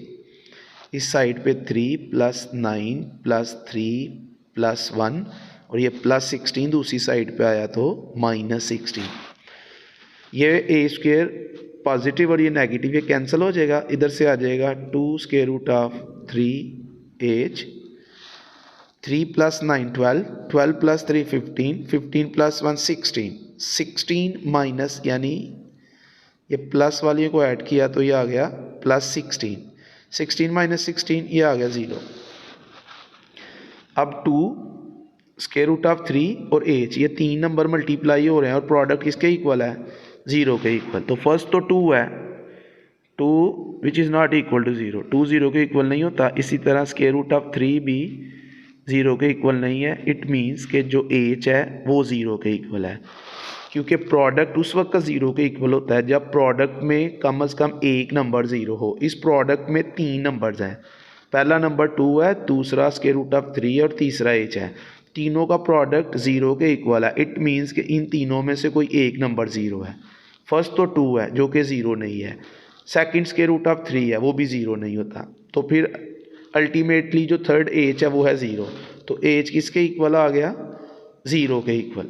इस साइड पे 3 + 9 + 3 + 1 और ये +16 दूसरी साइड पे आया तो -16। ये ए स्क्वायर पॉजिटिव और ये नेगेटिव, ये कैंसिल हो जाएगा, इधर से आ जाएगा 2√3h, 3 + 9 12, 12 + 3 15, 15 + 1 16, 16 माइनस यानी ये प्लस वाली को ऐड किया तो ये आ गया +16, 16 - 16 ये आ गया 0। अब 2√3 और h ये 3 नंबर मल्टीप्लाई हो रहे हैं और प्रोडक्ट किसके इक्वल है, 0 के इक्वल। तो फर्स्ट तो 2 है, 2 which is not equal to 0, 2 0 के इक्वल नहीं होता। इसी तरह √3 भी 0 के इक्वल नहीं है। इट मीन्स कि जो h है वो 0 के इक्वल है, क्योंकि प्रोडक्ट उस वक्त 0 के इक्वल होता है जब प्रोडक्ट में कम से कम एक नंबर 0 हो। इस प्रोडक्ट में 3 नंबर्स हैं, पहला नंबर 2 है, दूसरा √3 है और तीसरा h है। तीनों का प्रोडक्ट 0 के इक्वल है। इट मीन्स कि इन तीनों में से कोई एक नंबर 0 है। फर्स्ट तो 2 है जो कि 0 नहीं है, सेकंड √3 है वो भी 0 नहीं होता। तो फिर अल्टीमेटली जो थर्ड h है वो है 0। तो h किसके इक्वल आ गया, 0 के इक्वल।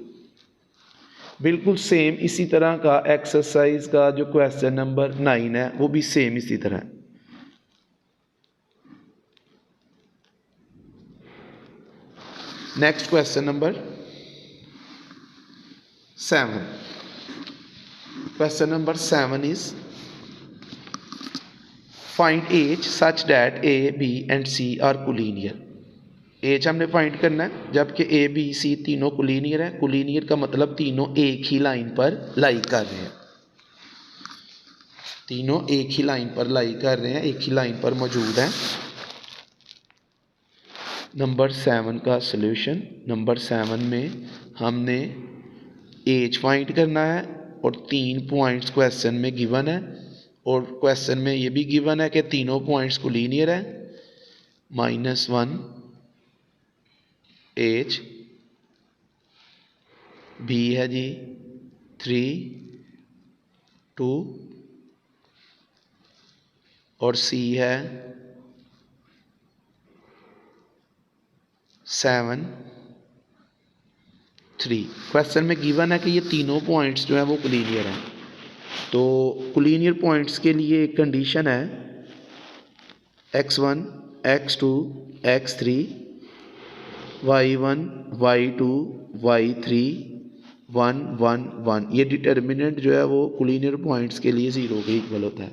बिल्कुल सेम इसी तरह का एक्सरसाइज का जो क्वेश्चन नंबर 9 है वो भी सेम इसी तरह है। Next question number 7। Question number 7 is find h such that a, b and c are collinear. h हमने फाइंड करना है जबकि a, b, c तीनों कोलिनियर है। कोलिनियर का मतलब तीनों एक ही लाइन पर लाई कर रहे हैं, तीनों एक ही लाइन पर लाई कर रहे हैं, एक ही लाइन पर मौजूद हैं। नंबर 7 का सॉल्यूशन, नंबर 7 में हमने h फाइंड करना है और 3 पॉइंट्स क्वेश्चन में गिवन है और क्वेश्चन में ये भी गिवन है कि तीनों पॉइंट्स कोलिनियर है। -1 h, b है जी 3 2 और c है 7 3। क्वेश्चन में गिवन है कि ये तीनों पॉइंट्स जो हैं वो कोलिनियर हैं। तो कोलिनियर पॉइंट्स के लिए एक कंडीशन है x1 x2 x3 y1 y2 y3 1 1 1। ये डिटर्मिनेंट जो है वो कोलिनियर पॉइंट्स के लिए 0 के इक्वल होता है।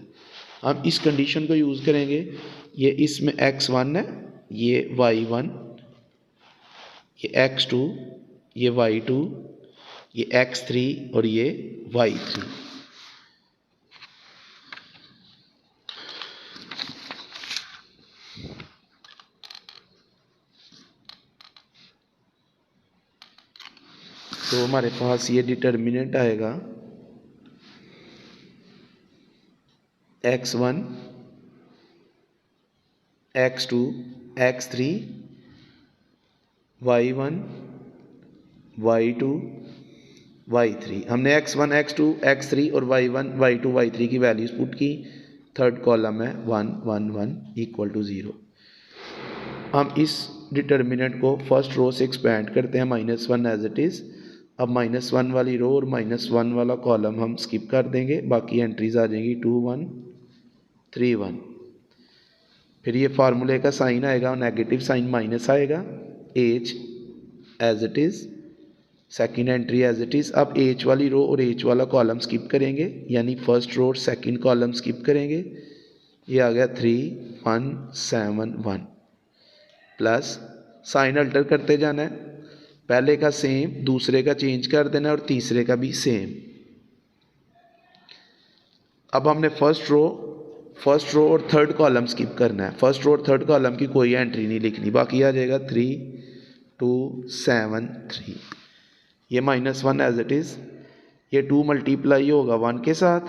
हम इस कंडीशन को यूज़ करेंगे। ये इसमें x1 है, ये y1, ये x2, ये y2, ये x3 और ये y3। तो हमारे पास ये डिटर्मिनेंट आएगा x1 x2 x3 y1 y2 y3। हमने x1 x2 x3 और y1 y2 y3 की वैल्यूज पुट की। थर्ड कॉलम है 1 1 1 इक्वल टू 0। हम इस डिटर्मिनेंट को फर्स्ट रो से एक्सपेंड करते हैं -1 एज इट इज़। अब -1 वाली रो और -1 वाला कॉलम हम स्किप कर देंगे, बाकी एंट्रीज आ जाएंगी 2 1 3 1। फिर ये फार्मूले का साइन आएगा, नेगेटिव साइन माइनस आएगा, h as it is, second entry as it is. अब h वाली रो और h वाला कॉलम स्किप करेंगे, यानी फर्स्ट रो और सेकेंड कॉलम स्किप करेंगे। ये आ गया 3 1 7 1 प्लस साइन अल्टर करते जाना है, पहले का सेम, दूसरे का चेंज कर देना और तीसरे का भी सेम। अब हमने फर्स्ट रो और थर्ड कॉलम स्किप करना है। फर्स्ट रो और थर्ड कॉलम की कोई एंट्री नहीं लिखनी, बाकी आ जाएगा 3 2 7 3। ये -1 एज इट इज़, ये 2 मल्टीप्लाई होगा 1 के साथ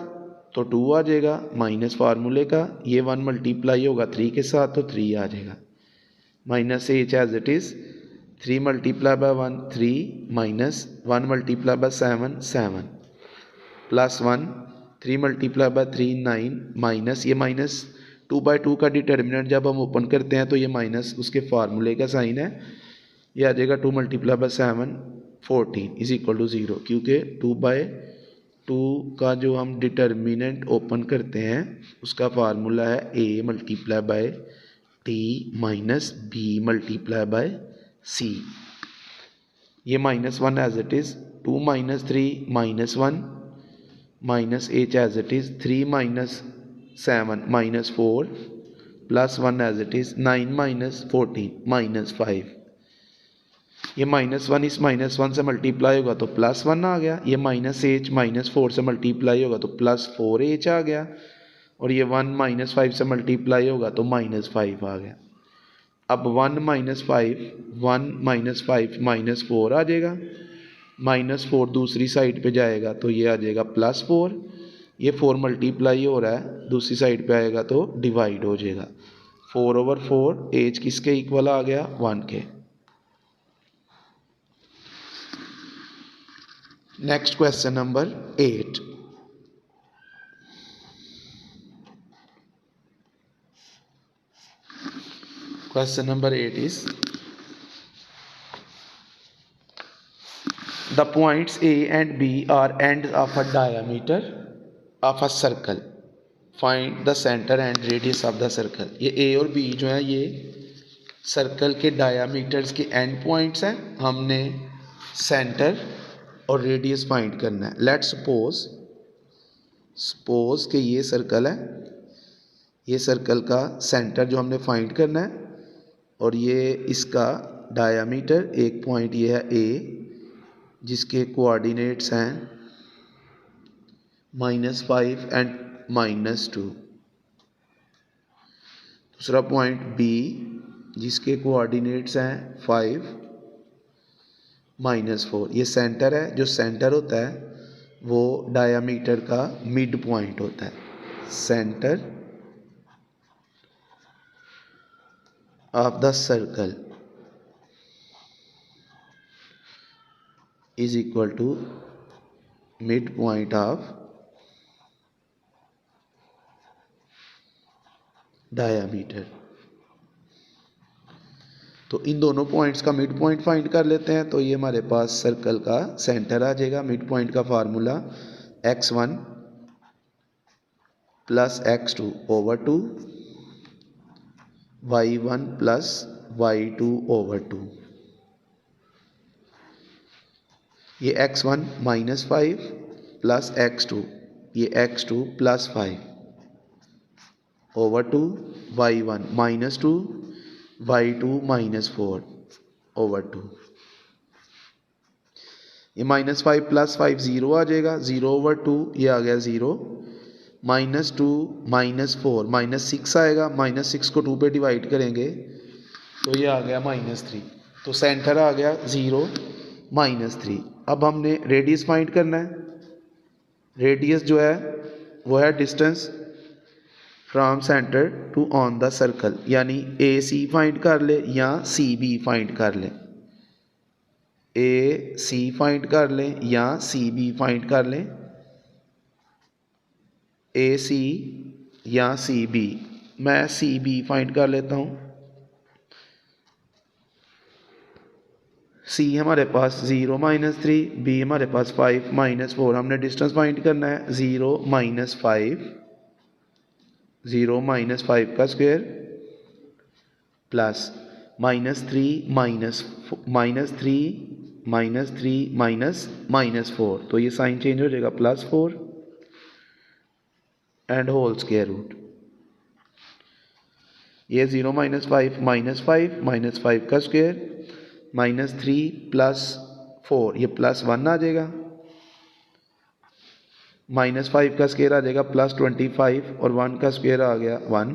तो 2 आ जाएगा, माइनस फार्मूले का। ये 1 मल्टीप्लाई होगा 3 के साथ तो 3 आ जाएगा, minus h as it is, 3 multiply by 1 3 minus 1 multiply by 7 7 plus 1 3 multiply by 3 9 minus, ये -2/2 का डिटर्मिनेंट जब हम ओपन करते हैं तो ये माइनस उसके फार्मूले का साइन है। ये आ जाएगा 2 multiply by 7 14 is equal to 0, क्योंकि 2/2 का जो हम डिटर्मिनेंट ओपन करते हैं उसका फार्मूला है a multiply by t minus b multiply by c। ये -1 as it is, 2 - 3 -1 minus h as it is, 3 - 7 -4 plus 1 as it is, 9 - 14 -5। ये -1 इस -1 से मल्टीप्लाई होगा तो +1 आ गया, ये -h -4 से मल्टीप्लाई होगा तो +4h आ गया, और ये 1 -5 से मल्टीप्लाई होगा तो -5 आ गया। अब 1 - 5 -4 आ जाएगा, -4 दूसरी साइड पे जाएगा तो ये आ जाएगा +4, ये 4 मल्टीप्लाई हो रहा है दूसरी साइड पे आएगा तो डिवाइड हो जाएगा। 4/4 एज किसके इक्वल आ गया, 1 के। Next question number 8। Question number 8 is, the points A and B are ends of a diameter of a circle. Find the center and radius of the circle. ये A और B जो है ये circle के diameters के and points हैं। हमने centre और रेडियस फाइंड करना है। लेट्स सपोज कि ये सर्कल है, ये सर्कल का सेंटर जो हमने फाइंड करना है, और ये इसका डायामीटर, एक पॉइंट ये है ए जिसके कोऑर्डिनेट्स हैं -5 एंड -2। दूसरा पॉइंट बी जिसके कोऑर्डिनेट्स हैं 5 -4। ये सेंटर है, जो सेंटर होता है वो डायामीटर का मिड पॉइंट होता है। Centre of the circle is equal to midpoint of diameter। तो इन दोनों पॉइंट्स का मिड पॉइंट फाइंड कर लेते हैं। तो ये हमारे पास सर्कल का सेंटर आ जाएगा। मिड पॉइंट का formula x1 plus x2 over 2 y1 plus y2 over 2। ये x1 -5 प्लस x2, ये x2 plus 5 over 2 y1 -2 y2 -4 over 2। ये -5 प्लस 5 0 आ जाएगा, 0 ओवर 2 ये आ गया 0, -2 -4 -6 आएगा, -6 को 2 पे डिवाइड करेंगे तो ये आ गया -3। तो सेंटर आ गया 0 -3। अब हमने रेडियस फाइंड करना है। रेडियस जो है वो है distance from centre to on the circle, यानी AC फाइंड कर ले या CB फाइंड कर ले। AC फाइंड कर लें या CB फाइंड कर लें। AC या CB, मैं CB फाइंड कर लेता हूँ। C हमारे पास 0 -3, B हमारे पास 5 -4। हमने डिस्टेंस फाइंड करना है 0 -5, 0 -5 का स्क्वायर प्लस -3 -4। तो ये साइन चेंज हो जाएगा +4 एंड होल स्क्वायर रूट। ये 0 -5 -5 का स्क्वायर -3 + 4, ये +1 आ जाएगा। -5 का स्क्वायर आ जाएगा +25 और 1 का स्क्वायर आ गया 1,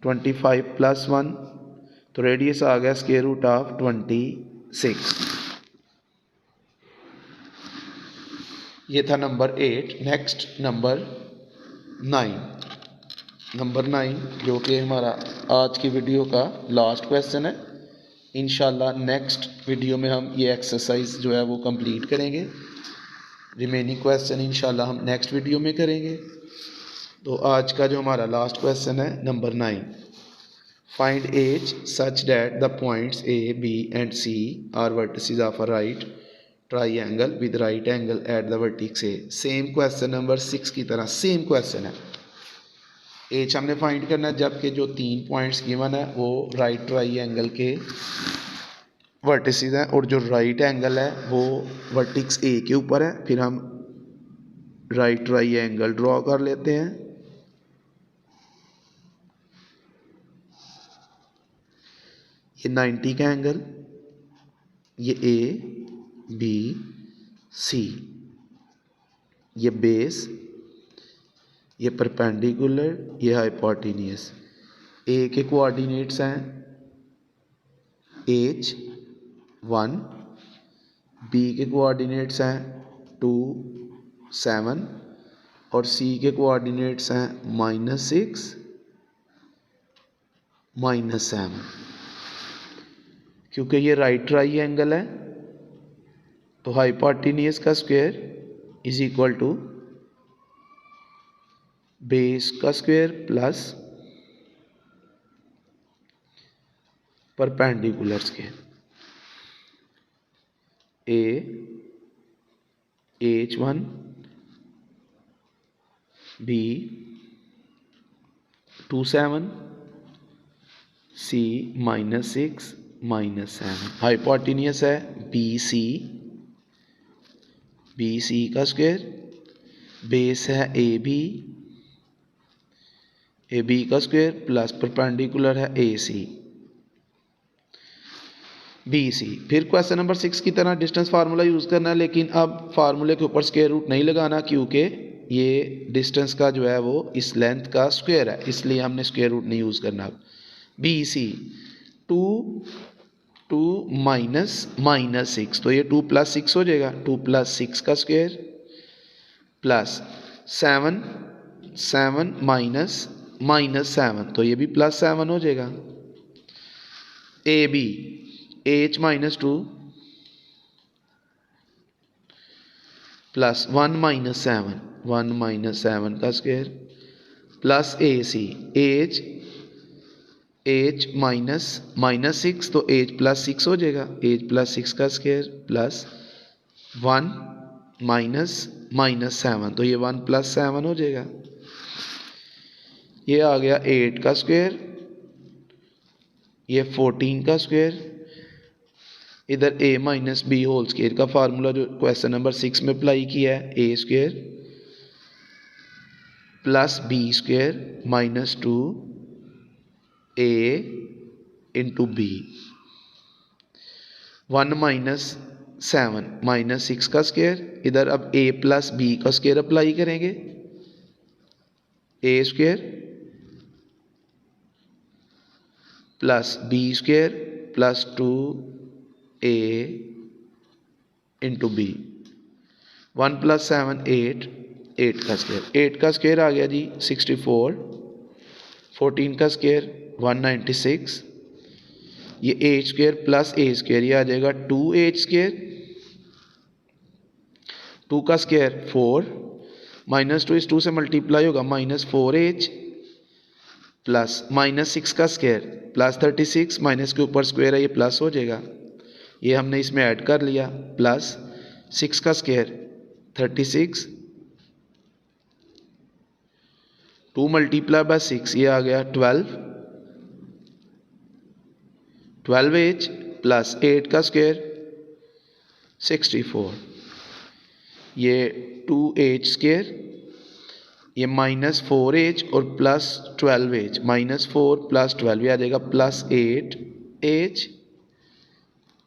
25 + 1, तो रेडियस आ गया स्क्वायर रूट ऑफ 26। ये था नंबर 8। नेक्स्ट नंबर 9 जो कि हमारा आज की वीडियो का लास्ट क्वेश्चन है। इंशाल्लाह नेक्स्ट वीडियो में हम ये एक्सरसाइज जो है वो कंप्लीट करेंगे। रिमेनिंग क्वेश्चन इंशाल्लाह हम नेक्स्ट वीडियो में करेंगे। तो आज का जो हमारा लास्ट क्वेश्चन है number 9, Find H such that the points A, B and C are vertices of a right triangle with right angle at the vertex A. Same question number 6 की तरह सेम क्वेश्चन है. H हमने find करना है जबकि जो 3 points given है वो राइट ट्राइंगल के वर्टिसेस हैं और जो राइट एंगल है वो वर्टिक्स ए के ऊपर है. फिर हम राइट ट्राइंगल ड्रॉ कर लेते हैं. ये 90 का एंगल, ये ए बी सी, ये बेस, ये परपेंडिकुलर, ये हाइपोटेन्यूस. ए के कोऑर्डिनेट्स हैं H 1, बी के कोऑर्डिनेट्स हैं 2 7 और सी के कोऑर्डिनेट्स हैं -6 -7. क्योंकि ये राइट ट्राइंगल है तो हाइपोटेन्यूस का square is equal to base का square plus perpendicular square. A H1 B 2 7 C -6 -7. Hypotenuse है BC का स्क्वायर, बेस है AB का स्क्वायर प्लस परपेंडिकुलर है AC BC. फिर क्वेश्चन नंबर 6 की तरह डिस्टेंस फार्मूला यूज़ करना है, लेकिन अब फार्मूले के ऊपर स्क्वायर रूट नहीं लगाना क्योंकि ये डिस्टेंस का जो है वो इस लेंथ का स्क्वायर है, इसलिए हमने स्क्वायर रूट नहीं यूज़ करना. BC 2 -6 तो ये 2 + 6 हो जाएगा. 2 + 6 का स्क्वायर प्लस 7 -7 तो ये भी +7 हो जाएगा. AB H -2 प्लस 1 -7 का स्क्वायर प्लस AC H -6 तो H +6 हो जाएगा. H +6 का स्क्वायर प्लस 1 -7 तो ये 1 + 7 हो जाएगा. ये आ गया 8 का स्क्वायर, ये 14 का स्क्वायर. इधर A - B होल स्क्वायर का फार्मूला जो क्वेश्चन नंबर 6 में अप्लाई किया है A² plus B² -2 A into B. 1 -7 -6 का स्क्वायर. इधर अब A + B का स्क्वायर अप्लाई करेंगे. A² plus B² plus 2A into B. 1 + 7 8 का स्क्वायर. 8 का स्क्वायर आ गया जी 64. 14 का स्क्वायर 196. ये H² प्लस A² ये आ जाएगा 2H². 2 का स्क्वायर 4 -2 इस 2 से मल्टीप्लाई होगा -4H प्लस -6 का स्क्वायर प्लस 36 माइनस के ऊपर स्क्वायर है ये प्लस हो जाएगा. ये हमने इसमें ऐड कर लिया. प्लस 6 का स्क्वायर 36 2 × 6 ये आ गया 12H प्लस 8 का स्क्वायर 64. ये 2H² ये -4H और प्लस 12H. -4 + 12 ये आ जाएगा +8H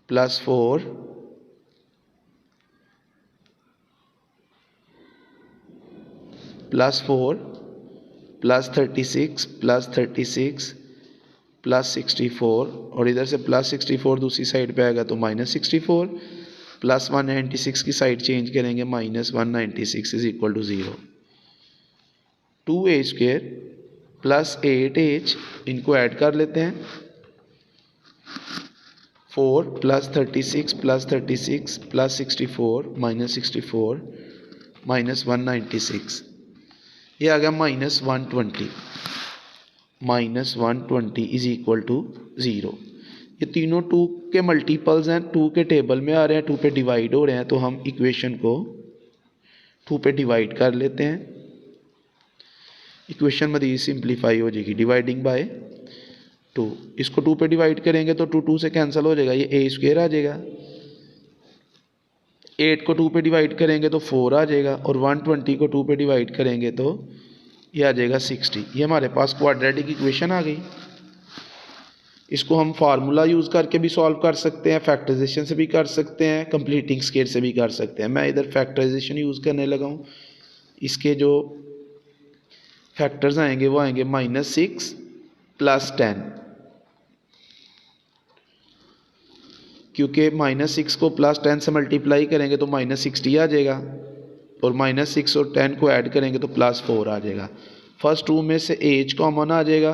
plus 4 plus 4 plus 36 plus 36 plus 64 और इधर से प्लस 64 दूसरी साइड पे आएगा तो -64 प्लस 196 की साइड चेंज करेंगे -196 is equal to 0. 2H² plus 8H इनको ऐड कर लेते हैं. 4 प्लस 36 प्लस 36 प्लस 64 -64 -196 ये आ गया -120. -120 इज इक्वल टू 0। ये तीनों 2 के मल्टीपल्स हैं, 2 के टेबल में आ रहे हैं, 2 पे डिवाइड हो रहे हैं, तो हम इक्वेशन को 2 पे डिवाइड कर लेते हैं। इक्वेशन मज़ीद सिंप्लीफाई हो जाएगी, डिवाइडिंग बाय 2। इसको 2 पे डिवाइड करेंगे तो 2 से कैंसिल हो जाएगा, ये ए स्क्वेयर आ जाएगा। 8 को 2 पे डिवाइड करेंगे तो 4 आ जाएगा, और 120 को 2 पे डिवाइड करेंगे तो ये आ जाएगा 60। ये हमारे पास क्वाड्रेटिक इक्वेशन आ गई। इसको हम फार्मूला यूज़ करके भी सॉल्व कर सकते हैं, फैक्टराइजेशन से भी कर सकते हैं, कंप्लीटिंग स्केयर से भी कर सकते हैं। मैं इधर फैक्टराइजेशन यूज़ करने लगा हूँ। इसके जो फैक्टर्स आएंगे वो आएंगे -6 + 10, क्योंकि -6 को +10 से मल्टीप्लाई करेंगे तो -60 आ जाएगा, और -6 और 10 को ऐड करेंगे तो +4 आ जाएगा। फर्स्ट 2 में से एच कॉमन आ जाएगा,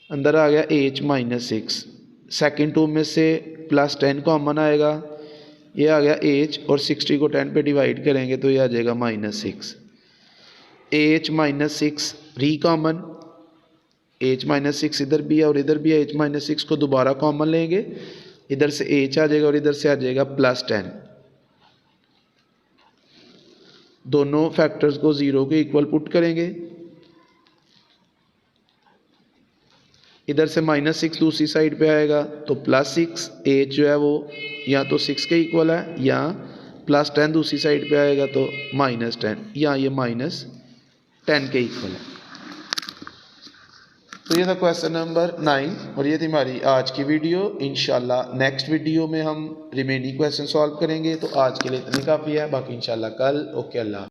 अंदर आ गया h -6। सेकेंड 2 में से +10 कॉमन आएगा, ये आ गया h, और 60 को 10 पे डिवाइड करेंगे तो ये आ जाएगा -6। h -6 री कॉमन, h -6 इधर भी है और इधर भी है, h -6 को दोबारा कॉमन लेंगे, इधर से h आ जाएगा और इधर से आ जाएगा +10। दोनों फैक्टर्स को 0 के इक्वल पुट करेंगे, इधर से -6 दूसरी साइड पे आएगा तो +6, h जो है वो या तो 6 के इक्वल है, या +10 दूसरी साइड पे आएगा तो -10, या ये -10 के इक्वल है। तो ये था क्वेश्चन नंबर 9, और ये थी हमारी आज की वीडियो। इंशाल्लाह नेक्स्ट वीडियो में हम रिमेनिंग क्वेश्चन सॉल्व करेंगे। तो आज के लिए इतनी काफ़ी है, बाकी इंशाल्लाह कल। ओके, अल्लाह।